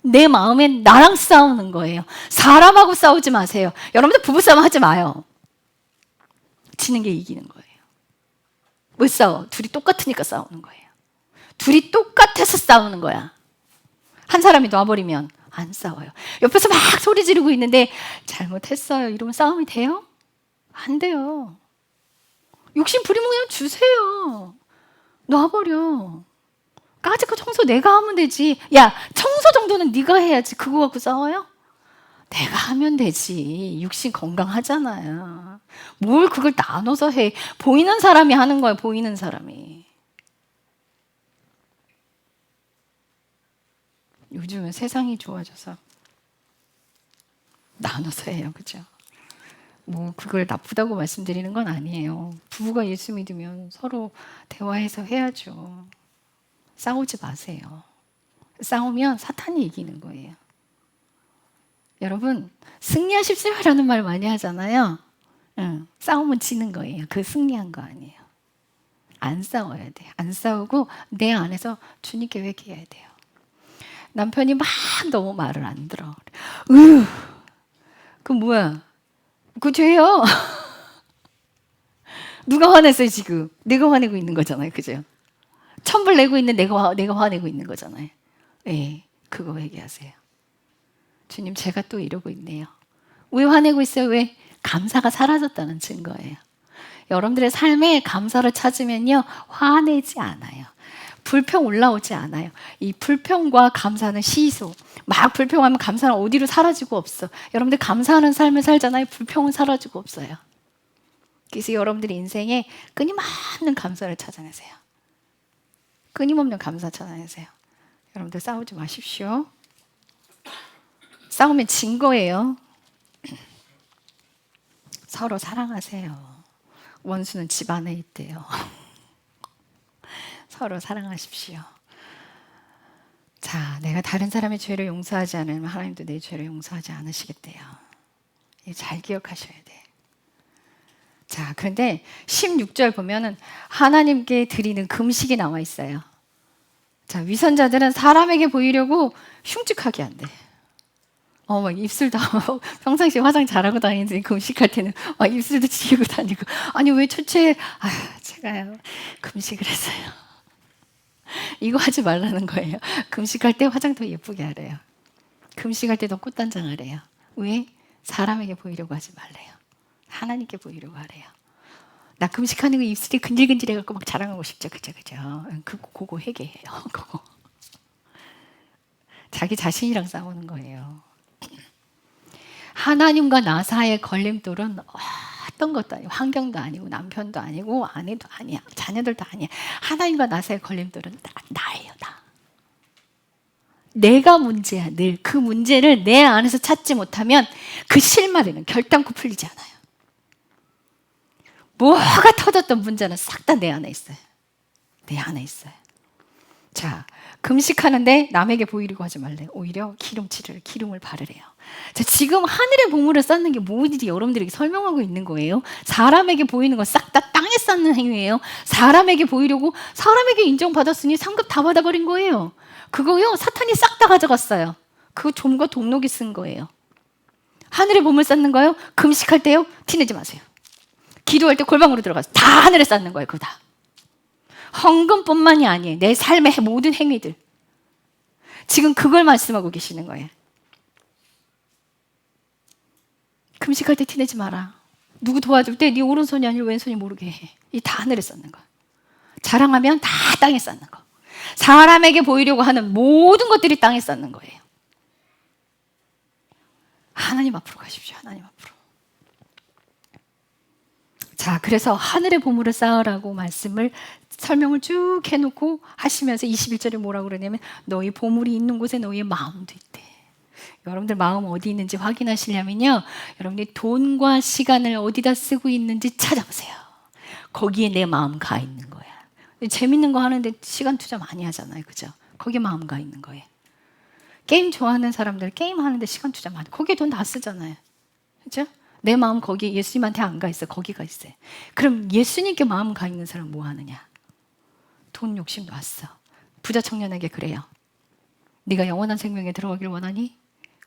내 마음엔 나랑 싸우는 거예요. 사람하고 싸우지 마세요. 여러분들 부부싸움 하지 마요. 지는 게 이기는 거예요. 왜 싸워? 둘이 똑같으니까 싸우는 거예요. 둘이 똑같아서 싸우는 거야. 한 사람이 놔버리면 안 싸워요. 옆에서 막 소리 지르고 있는데 잘못했어요 이러면 싸움이 돼요? 안 돼요. 욕심 부리면 그냥 주세요. 놔버려. 까짓 거 청소 내가 하면 되지. 야 청소 정도는 네가 해야지. 그거 갖고 싸워요? 내가 하면 되지. 육신 건강하잖아요. 뭘 그걸 나눠서 해. 보이는 사람이 하는 거야. 보이는 사람이. 요즘은 세상이 좋아져서 나눠서 해요. 그죠? 뭐 그걸 나쁘다고 말씀드리는 건 아니에요. 부부가 예수 믿으면 서로 대화해서 해야죠. 싸우지 마세요. 싸우면 사탄이 이기는 거예요. 여러분 승리하십시오라는 말 많이 하잖아요. 싸우면 지는 거예요. 그 승리한 거 아니에요. 안 싸워야 돼요. 안 싸우고 내 안에서 주님께 회개해야 돼요. 남편이 막 너무 말을 안 들어. 그 뭐야? 그 죄요. 누가 화냈어요 지금? 내가 화내고 있는 거잖아요, 그죠? 천불 내고 있는 내가 화내고 있는 거잖아요. 그거 회개하세요. 주님, 제가 또 이러고 있네요. 왜 화내고 있어요? 왜? 감사가 사라졌다는 증거예요. 여러분들의 삶에 감사를 찾으면요, 화내지 않아요. 불평 올라오지 않아요. 이 불평과 감사는 시소. 막 불평하면 감사는 어디로 사라지고 없어. 여러분들 감사하는 삶을 살잖아요. 불평은 사라지고 없어요. 그래서 여러분들의 인생에 끊임없는 감사를 찾아내세요. 끊임없는 감사 찾아내세요. 여러분들 싸우지 마십시오. 싸우면 진 거예요. 서로 사랑하세요. 원수는 집 안에 있대요. 서로 사랑하십시오. 자, 내가 다른 사람의 죄를 용서하지 않으면 하나님도 내 죄를 용서하지 않으시겠대요. 이거 잘 기억하셔야 돼. 자, 그런데 16절 보면은 하나님께 드리는 금식이 나와 있어요. 자, 위선자들은 사람에게 보이려고 흉측하게 한대. 막 입술도 평상시에 화장 잘하고 다니는데 금식할 때는 막 입술도 지우고 다니고. 아니, 왜 초췌해? 제가요, 금식을 했어요. 이거 하지 말라는 거예요. 금식할 때 화장 더 예쁘게 하래요. 금식할 때 더 꽃단장 하래요. 왜? 사람에게 보이려고 하지 말래요. 하나님께 보이려고 하래요. 나 금식하는 거 입술이 근질근질해갖고 막 자랑하고 싶죠. 그죠? 그거 회개해요. 그거. 자기 자신이랑 싸우는 거예요. 하나님과 나 사이의 걸림돌은 어떤 것도 아니고, 환경도 아니고, 남편도 아니고, 아내도 아니야, 자녀들도 아니야. 하나님과 나 사이의 걸림돌은 나예요, 나. 내가 문제야, 늘. 그 문제를 내 안에서 찾지 못하면 그 실마리는 결단코 풀리지 않아요. 뭐가 터졌던 문제는 싹 다 내 안에 있어요. 내 안에 있어요. 자, 금식하는데 남에게 보이려고 하지 말래요. 오히려 기름을 바르래요. 자, 지금 하늘의 보물을 쌓는 게 뭐인지 여러분들에게 설명하고 있는 거예요. 사람에게 보이는 건 싹 다 땅에 쌓는 행위예요. 사람에게 보이려고, 사람에게 인정받았으니 상급 다 받아버린 거예요. 그거요, 사탄이 싹 다 가져갔어요. 그거 좀과 동록이 쓴 거예요. 하늘의 보물 쌓는 거요, 금식할 때요, 티내지 마세요. 기도할 때 골방으로 들어가서 다 하늘에 쌓는 거예요. 그거 다. 헌금뿐만이 아니에요. 내 삶의 모든 행위들. 지금 그걸 말씀하고 계시는 거예요. 금식할 때 티내지 마라. 누구 도와줄 때 네 오른손이 아니라 왼손이 모르게 해. 이 다 하늘에 쌓는 거야. 자랑하면 다 땅에 쌓는 거. 사람에게 보이려고 하는 모든 것들이 땅에 쌓는 거예요. 하나님 앞으로 가십시오. 하나님 앞으로. 자, 그래서 하늘의 보물을 쌓으라고 설명을 쭉 해놓고 하시면서 21절에 뭐라고 그러냐면, 너희 보물이 있는 곳에 너희의 마음도 있대. 여러분들 마음 어디 있는지 확인하시려면요, 여러분들이 돈과 시간을 어디다 쓰고 있는지 찾아보세요. 거기에 내 마음 가 있는 거야. 재밌는 거 하는데 시간 투자 많이 하잖아요. 그죠? 거기에 마음 가 있는 거예요. 게임 좋아하는 사람들 게임 하는데 시간 투자 많이, 거기에 돈 다 쓰잖아요. 그죠? 내 마음 거기 예수님한테 안 가 있어. 거기 가 있어요. 그럼 예수님께 마음 가 있는 사람 뭐 하느냐? 돈 욕심 놨어. 부자 청년에게 그래요. 네가 영원한 생명에 들어가길 원하니?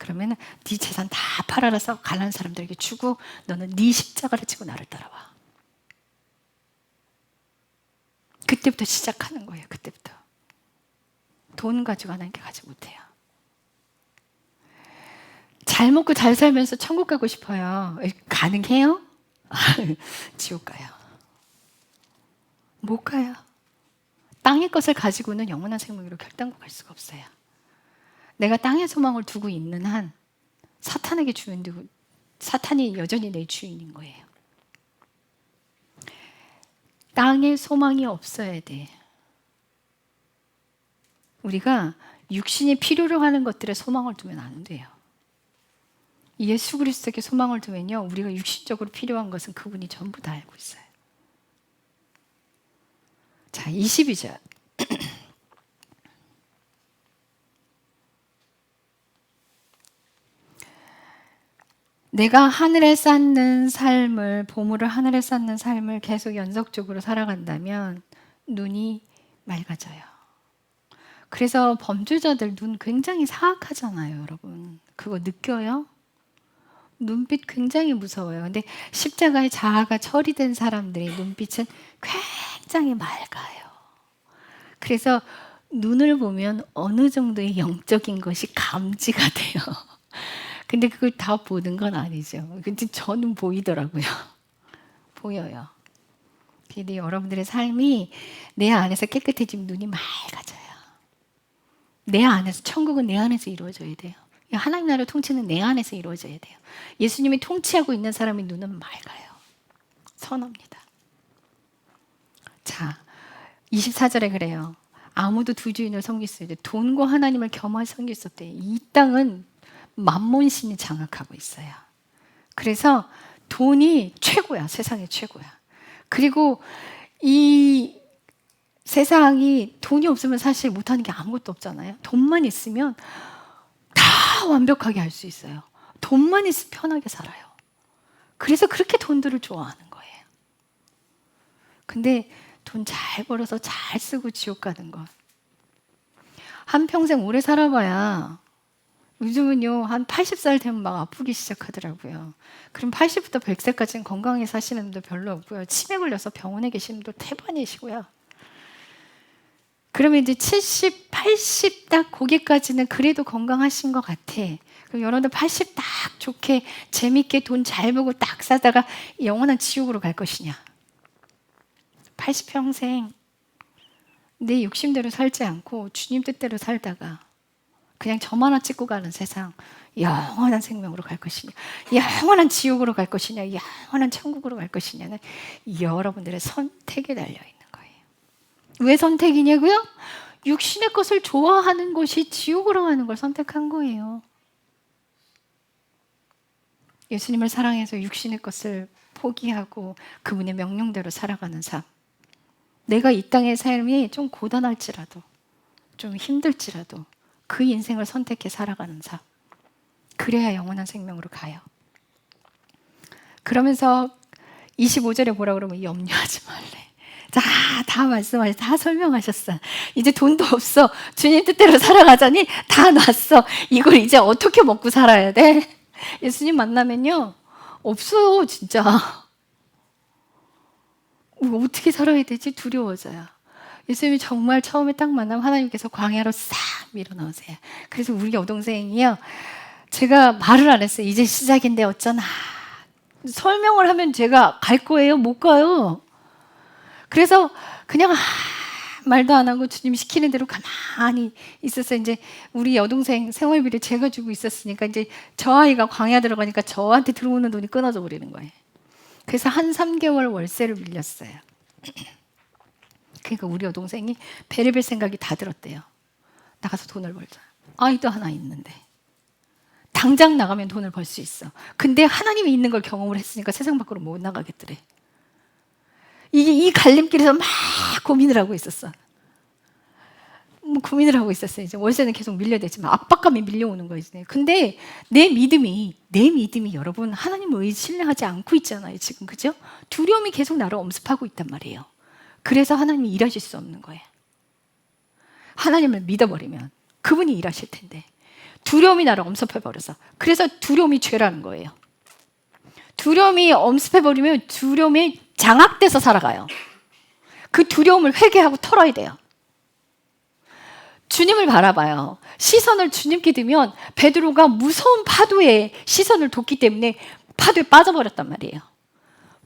그러면 네 재산 다 팔아서 가난한 사람들에게 주고 너는 네 십자가를 지고 나를 따라와. 그때부터 시작하는 거예요. 그때부터. 돈 가지고 하나님께 가지 못해요. 잘 먹고 잘 살면서 천국 가고 싶어요. 가능해요? 지옥 가요. 못 가요. 땅의 것을 가지고는 영원한 생명으로 결단코 갈 수가 없어요. 내가 땅의 소망을 두고 있는 한 사탄에게 주인되고, 사탄이 여전히 내 주인인 거예요. 땅의 소망이 없어야 돼. 우리가 육신이 필요로 하는 것들에 소망을 두면 안 돼요. 예수 그리스도께 소망을 두면요, 우리가 육신적으로 필요한 것은 그분이 전부 다 알고 있어요. 자, 22절. 내가 하늘에 쌓는 삶을, 보물을 하늘에 쌓는 삶을 계속 연속적으로 살아간다면 눈이 맑아져요. 그래서 범죄자들 눈 굉장히 사악하잖아요, 여러분. 그거 느껴요? 눈빛 굉장히 무서워요. 근데 십자가의 자아가 처리된 사람들의 눈빛은 굉장히 맑아요. 그래서 눈을 보면 어느 정도의 영적인 것이 감지가 돼요. 근데 그걸 다 보는 건 아니죠. 근데 저는 보이더라고요. 보여요. 근데 여러분들의 삶이 내 안에서 깨끗해지면 눈이 맑아져요. 내 안에서, 천국은 내 안에서 이루어져야 돼요. 하나님 나라 통치는 내 안에서 이루어져야 돼요. 예수님이 통치하고 있는 사람의 눈은 맑아요. 선합니다. 자, 24절에 그래요. 아무도 두 주인을 섬길 수 없대. 돈과 하나님을 겸하여 섬길 수 없대. 이 땅은 만몬신이 장악하고 있어요. 그래서 돈이 최고야. 세상의 최고야. 그리고 이 세상이 돈이 없으면 사실 못하는 게 아무것도 없잖아요. 돈만 있으면 다 완벽하게 할 수 있어요. 돈만 있으면 편하게 살아요. 그래서 그렇게 돈들을 좋아하는 거예요. 근데 돈 잘 벌어서 잘 쓰고 지옥 가는 것. 한평생 오래 살아봐야 요즘은요, 한 80살 되면 막 아프기 시작하더라고요. 그럼 80부터 100세까지는 건강하게 사시는 분들 별로 없고요. 치매 걸려서 병원에 계시는 분들 태반이시고요. 그러면 이제 70, 80 딱 거기까지는 그래도 건강하신 것 같아. 그럼 여러분들 80 딱 좋게 재밌게 돈 잘 벌고 딱 사다가 영원한 지옥으로 갈 것이냐? 80평생 내 욕심대로 살지 않고 주님 뜻대로 살다가 그냥 점 하나 찍고 가는 세상, 영원한 생명으로 갈 것이냐, 영원한 지옥으로 갈 것이냐, 영원한 천국으로 갈 것이냐는 여러분들의 선택에 달려 있는 거예요. 왜 선택이냐고요? 육신의 것을 좋아하는 것이 지옥으로 가는 걸 선택한 거예요. 예수님을 사랑해서 육신의 것을 포기하고 그분의 명령대로 살아가는 삶. 내가 이 땅의 삶이 좀 고단할지라도, 좀 힘들지라도 그 인생을 선택해 살아가는 삶. 그래야 영원한 생명으로 가요. 그러면서 25절에 뭐라 그러면 염려하지 말래. 자, 다 말씀하셨어. 다 설명하셨어. 이제 돈도 없어. 주님 뜻대로 살아가자니 다 놨어. 이걸 이제 어떻게 먹고 살아야 돼? 예수님 만나면요. 없어요, 진짜. 어떻게 살아야 되지? 두려워져요. 예수님이 정말 처음에 딱 만나면 하나님께서 광야로 싹 밀어넣으세요. 그래서 우리 여동생이요. 제가 말을 안 했어요. 이제 시작인데 어쩌나. 설명을 하면 제가 갈 거예요? 못 가요. 그래서 그냥 말도 안 하고 주님 시키는 대로 가만히 있었어요. 이제 우리 여동생 생활비를 제가 주고 있었으니까 이제 저 아이가 광야 들어가니까 저한테 들어오는 돈이 끊어져 버리는 거예요. 그래서 한 3개월 월세를 밀렸어요. 그러니까 우리 여동생이 베레벨 생각이 다 들었대요. 나가서 돈을 벌자. 아이도 하나 있는데. 당장 나가면 돈을 벌 수 있어. 근데 하나님이 있는 걸 경험을 했으니까 세상 밖으로 못 나가겠더래. 이 갈림길에서 막 고민을 하고 있었어. 고민을 하고 있었어요. 이제 월세는 계속 밀려대지만 압박감이 밀려오는 거예요. 근데 내 믿음이 여러분 하나님을 신뢰하지 않고 있잖아요. 지금 그죠? 두려움이 계속 나를 엄습하고 있단 말이에요. 그래서 하나님이 일하실 수 없는 거예요. 하나님을 믿어버리면 그분이 일하실 텐데 두려움이 나를 엄습해버려서 그래서 두려움이 죄라는 거예요. 두려움이 엄습해버리면 두려움에 장악돼서 살아가요. 그 두려움을 회개하고 털어야 돼요. 주님을 바라봐요. 시선을 주님께 두면 베드로가 무서운 파도에 시선을 뒀기 때문에 파도에 빠져버렸단 말이에요.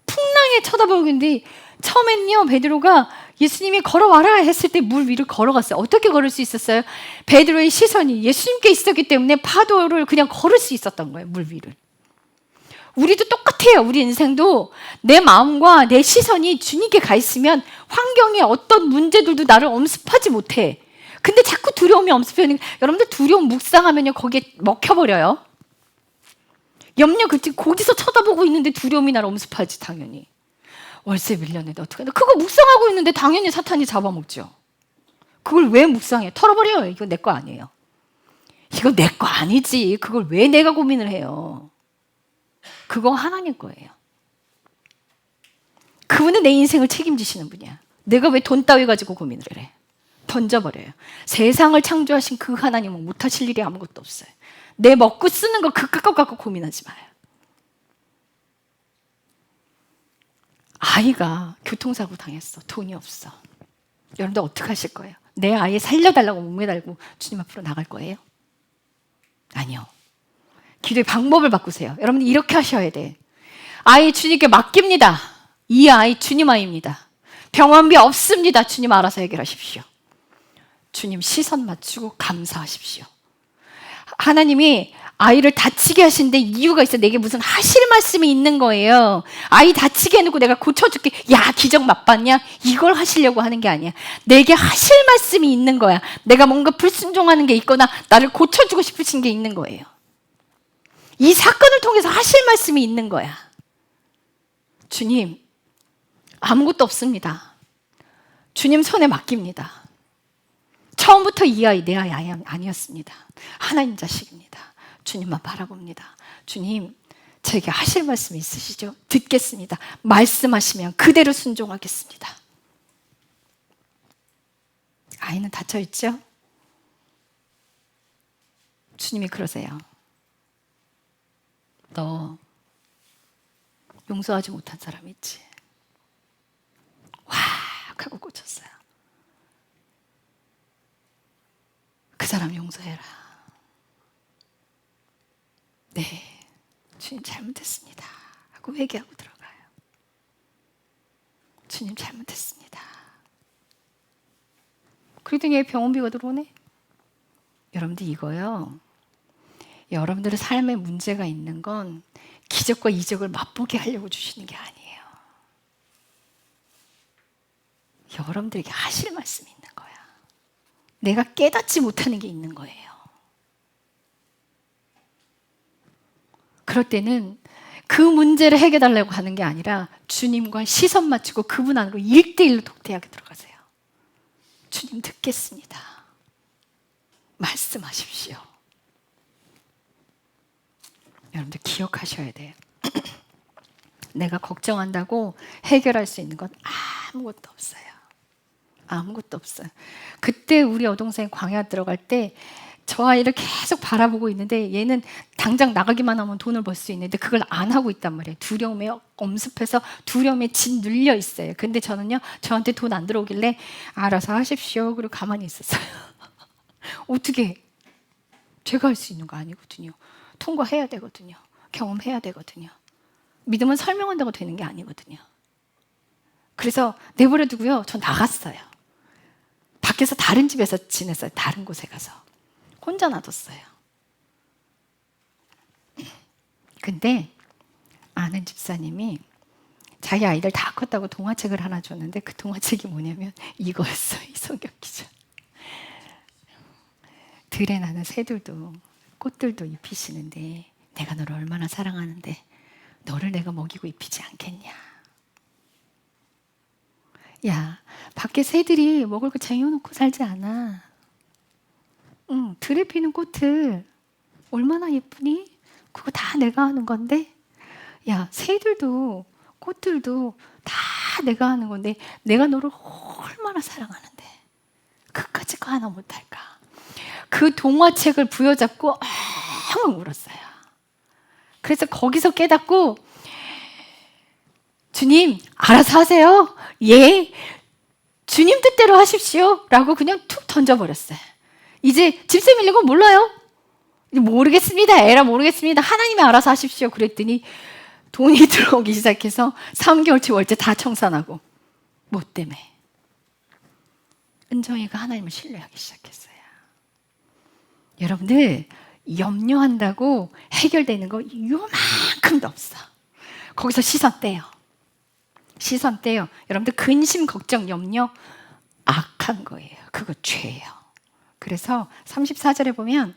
풍랑에 쳐다보고 있는데 처음엔요 베드로가 예수님이 걸어와라 했을 때 물 위를 걸어갔어요. 어떻게 걸을 수 있었어요? 베드로의 시선이 예수님께 있었기 때문에 파도를 그냥 걸을 수 있었던 거예요. 물 위를. 우리도 똑같아요. 우리 인생도 내 마음과 내 시선이 주님께 가 있으면 환경의 어떤 문제들도 나를 엄습하지 못해. 근데 자꾸 두려움이 엄습하는 여러분들 두려움 묵상하면요 거기에 먹혀버려요. 염려 그치 거기서 쳐다보고 있는데 두려움이 나를 엄습하지 당연히. 월세 밀려내도 어떡하나. 그거 묵상하고 있는데 당연히 사탄이 잡아먹죠. 그걸 왜 묵상해? 털어버려요. 이거 내 거 아니에요. 이거 내 거 아니지. 그걸 왜 내가 고민을 해요. 그거 하나님 거예요. 그분은 내 인생을 책임지시는 분이야. 내가 왜 돈 따위 가지고 고민을 해. 던져버려요. 세상을 창조하신 그 하나님은 못하실 일이 아무것도 없어요. 내 먹고 쓰는 거 그깟 갖고 고민하지 마요. 아이가 교통사고 당했어. 돈이 없어. 여러분들 어떻게 하실 거예요? 내 아이 살려달라고 몸에 달고 주님 앞으로 나갈 거예요? 아니요. 기도의 방법을 바꾸세요. 여러분들 이렇게 하셔야 돼. 아이 주님께 맡깁니다. 이 아이 주님 아이입니다. 병원비 없습니다. 주님 알아서 해결하십시오. 주님 시선 맞추고 감사하십시오. 하나님이 아이를 다치게 하시는데 이유가 있어. 내게 무슨 하실 말씀이 있는 거예요. 아이 다치게 해놓고 내가 고쳐줄게. 야, 기적 맛봤냐? 이걸 하시려고 하는 게 아니야. 내게 하실 말씀이 있는 거야. 내가 뭔가 불순종하는 게 있거나 나를 고쳐주고 싶으신 게 있는 거예요. 이 사건을 통해서 하실 말씀이 있는 거야. 주님, 아무것도 없습니다. 주님 손에 맡깁니다. 처음부터 이 아이 내 아이 아니었습니다. 하나님 자식입니다. 주님만 바라봅니다. 주님, 제게 하실 말씀 있으시죠? 듣겠습니다. 말씀하시면 그대로 순종하겠습니다. 아이는 닫혀있죠? 주님이 그러세요. 너 용서하지 못한 사람 있지? 와 하고 꽂혔어요. 그 사람 용서해라. 네, 주님 잘못했습니다 하고 회개하고 들어가요. 주님 잘못했습니다. 그러더니 병원비가 들어오네. 여러분들 이거요, 여러분들의 삶에 문제가 있는 건 기적과 이적을 맛보게 하려고 주시는 게 아니에요. 여러분들에게 하실 말씀이 있는 거야. 내가 깨닫지 못하는 게 있는 거예요. 그럴 때는 그 문제를 해결하려고 하는 게 아니라 주님과 시선 맞추고 그분 안으로 1대1로 독대하게 들어가세요. 주님 듣겠습니다. 말씀하십시오. 여러분들 기억하셔야 돼요. 내가 걱정한다고 해결할 수 있는 건 아무것도 없어요. 아무것도 없어요. 그때 우리 여동생이 광야 들어갈 때 저 아이를 계속 바라보고 있는데 얘는 당장 나가기만 하면 돈을 벌 수 있는데 그걸 안 하고 있단 말이에요. 두려움에 엄습해서 두려움에 짓눌려 있어요. 근데 저는요, 저한테 돈 안 들어오길래 알아서 하십시오. 그리고 가만히 있었어요. 어떻게 제가 할 수 있는 거 아니거든요. 통과해야 되거든요. 경험해야 되거든요. 믿음은 설명한다고 되는 게 아니거든요. 그래서 내버려 두고요, 저 나갔어요. 밖에서 다른 집에서 지냈어요. 다른 곳에 가서 혼자 놔뒀어요. 근데 아는 집사님이 자기 아이들 다 컸다고 동화책을 하나 줬는데 그 동화책이 뭐냐면 이거였어요. 이 성경 기준. 들에 나는 새들도 꽃들도 입히시는데 내가 너를 얼마나 사랑하는데 너를 내가 먹이고 입히지 않겠냐. 야, 밖에 새들이 먹을 거 쟁여놓고 살지 않아. 들에 피는 꽃들 얼마나 예쁘니? 그거 다 내가 하는 건데. 야, 새들도 꽃들도 다 내가 하는 건데 내가 너를 얼마나 사랑하는데 그까짓 거 하나 못할까? 그 동화책을 부여잡고 엉엉 울었어요. 그래서 거기서 깨닫고 주님 알아서 하세요. 예, 주님 뜻대로 하십시오 라고 그냥 툭 던져버렸어요. 이제 집세 밀린 건 몰라요. 모르겠습니다. 에라 모르겠습니다. 하나님이 알아서 하십시오. 그랬더니 돈이 들어오기 시작해서 3개월치 월세 다 청산하고. 뭐 때문에? 은정이가 하나님을 신뢰하기 시작했어요. 여러분들 염려한다고 해결되는 거 요만큼도 없어. 거기서 시선 떼요. 시선 떼요. 여러분들 근심, 걱정, 염려 악한 거예요. 그거 죄예요. 그래서 34절에 보면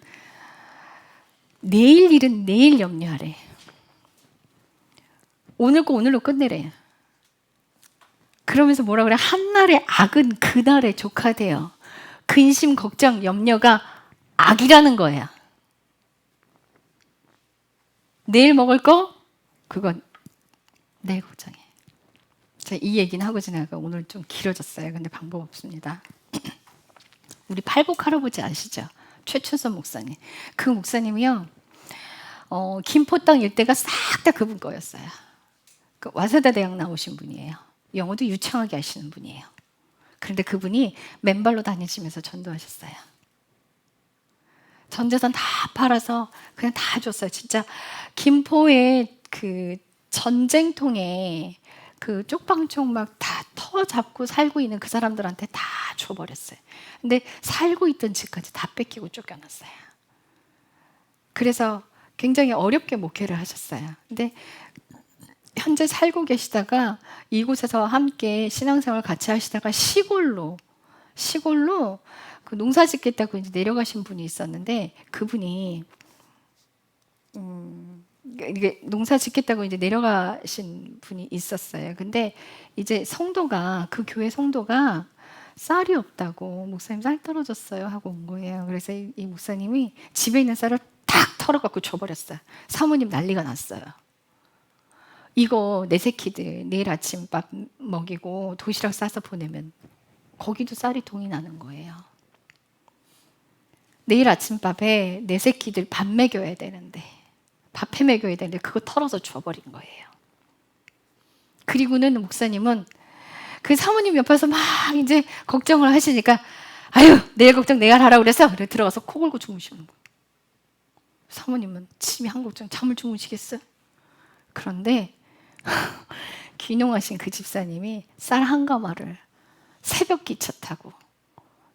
내일 일은 내일 염려하래. 오늘 거 오늘로 끝내래. 그러면서 뭐라 그래? 한날의 악은 그날에 족하대요. 근심, 걱정, 염려가 악이라는 거야. 내일 먹을 거? 그건 내일 걱정해. 자, 이 얘기는 하고 지나가 오늘 좀 길어졌어요. 근데 방법 없습니다. 우리 팔복 할아버지 아시죠? 최춘선 목사님. 그 목사님이요, 김포 땅 일대가 싹 다 그분 거였어요. 그 와세다 대학 나오신 분이에요. 영어도 유창하게 하시는 분이에요. 그런데 그분이 맨발로 다니시면서 전도하셨어요. 전 재산 다 팔아서 그냥 다 줬어요. 진짜 김포에 그 전쟁통에 그 쪽방촌 막 다 터 잡고 살고 있는 그 사람들한테 다 줘버렸어요. 근데 살고 있던 집까지 다 뺏기고 쫓겨났어요. 그래서 굉장히 어렵게 목회를 하셨어요. 근데 현재 살고 계시다가 이곳에서 함께 신앙생활 같이 하시다가 시골로 그 농사 짓겠다고 이제 내려가신 분이 있었는데 그분이 이게 농사 짓겠다고 이제 내려가신 분이 있었어요. 근데 이제 성도가 그 교회 성도가 쌀이 없다고 목사님 쌀 떨어졌어요 하고 온 거예요. 그래서 이 목사님이 집에 있는 쌀을 탁 털어갖고 줘버렸어요. 사모님 난리가 났어요. 이거 내 새끼들 내일 아침밥 먹이고 도시락 싸서 보내면 거기도 쌀이 동이 나는 거예요. 내일 아침밥에 내 새끼들 밥 먹여야 되는데 밥해 먹여야 되는데 그거 털어서 줘버린 거예요. 그리고는 목사님은 그 사모님 옆에서 막 이제 걱정을 하시니까 아유 내일 걱정 내가 하라고 그래서 그래 들어가서 코 골고 주무시는 거예요. 사모님은 침이 한 곡정 잠을 주무시겠어요? 그런데 귀농하신 그 집사님이 쌀 한 가마를 새벽 기차 타고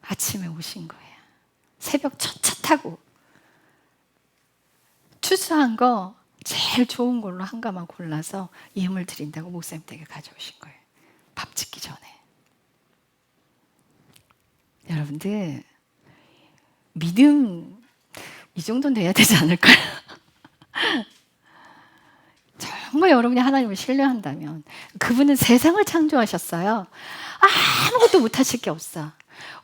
아침에 오신 거예요. 새벽 첫 차 타고 추수한 거 제일 좋은 걸로 한 가마 골라서 예물 드린다고 목사님 댁에 가져오신 거예요. 밥 짓기 전에. 여러분들 믿음 이 정도는 돼야 되지 않을까요? 정말 여러분이 하나님을 신뢰한다면 그분은 세상을 창조하셨어요. 아무것도 못하실 게 없어.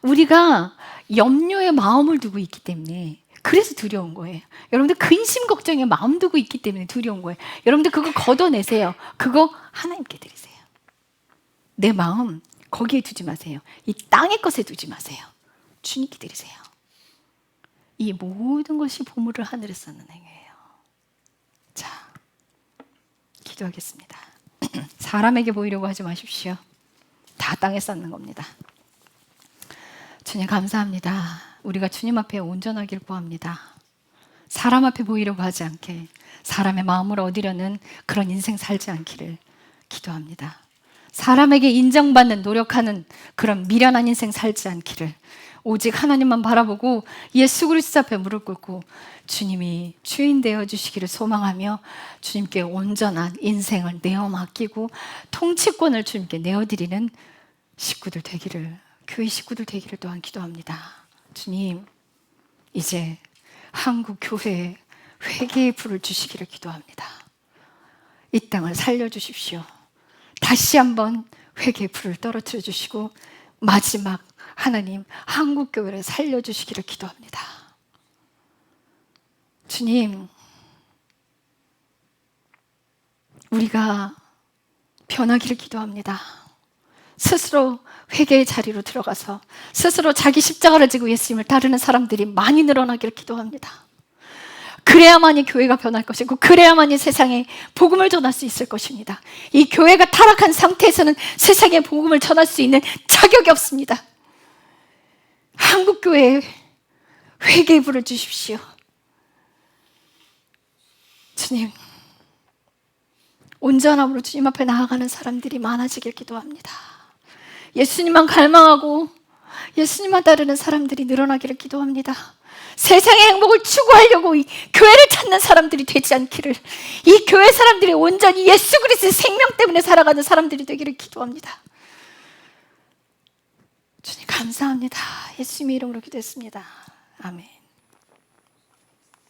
우리가 염려의 마음을 두고 있기 때문에 그래서 두려운 거예요. 여러분들 근심 걱정에 마음 두고 있기 때문에 두려운 거예요. 여러분들 그거 걷어내세요. 그거 하나님께 드리세요. 내 마음 거기에 두지 마세요. 이 땅의 것에 두지 마세요. 주님께 드리세요. 이 모든 것이 보물을 하늘에 쌓는 행위예요. 자, 기도하겠습니다. 사람에게 보이려고 하지 마십시오. 다 땅에 쌓는 겁니다. 주님 감사합니다. 우리가 주님 앞에 온전하길 구합니다. 사람 앞에 보이려고 하지 않게 사람의 마음을 얻으려는 그런 인생 살지 않기를 기도합니다. 사람에게 인정받는 노력하는 그런 미련한 인생 살지 않기를 오직 하나님만 바라보고 예수 그리스도 앞에 무릎 꿇고 주님이 주인 되어 주시기를 소망하며 주님께 온전한 인생을 내어 맡기고 통치권을 주님께 내어드리는 식구들 되기를, 교회 식구들 되기를 또한 기도합니다. 주님, 이제 한국 교회에 회개의 불을 주시기를 기도합니다. 이 땅을 살려주십시오. 다시 한번 회개의 불을 떨어뜨려 주시고 마지막 하나님 한국 교회를 살려주시기를 기도합니다. 주님, 우리가 변하기를 기도합니다. 스스로 회개의 자리로 들어가서 스스로 자기 십자가를 지고 예수님을 따르는 사람들이 많이 늘어나기를 기도합니다. 그래야만이 교회가 변할 것이고 그래야만이 세상에 복음을 전할 수 있을 것입니다. 이 교회가 타락한 상태에서는 세상에 복음을 전할 수 있는 자격이 없습니다. 한국교회에 회개의 불을 주십시오. 주님, 온전함으로 주님 앞에 나아가는 사람들이 많아지길 기도합니다. 예수님만 갈망하고 예수님만 따르는 사람들이 늘어나기를 기도합니다. 세상의 행복을 추구하려고 이 교회를 찾는 사람들이 되지 않기를, 이 교회 사람들이 온전히 예수 그리스도의 생명 때문에 살아가는 사람들이 되기를 기도합니다. 주님 감사합니다. 예수님의 이름으로 기도했습니다. 아멘.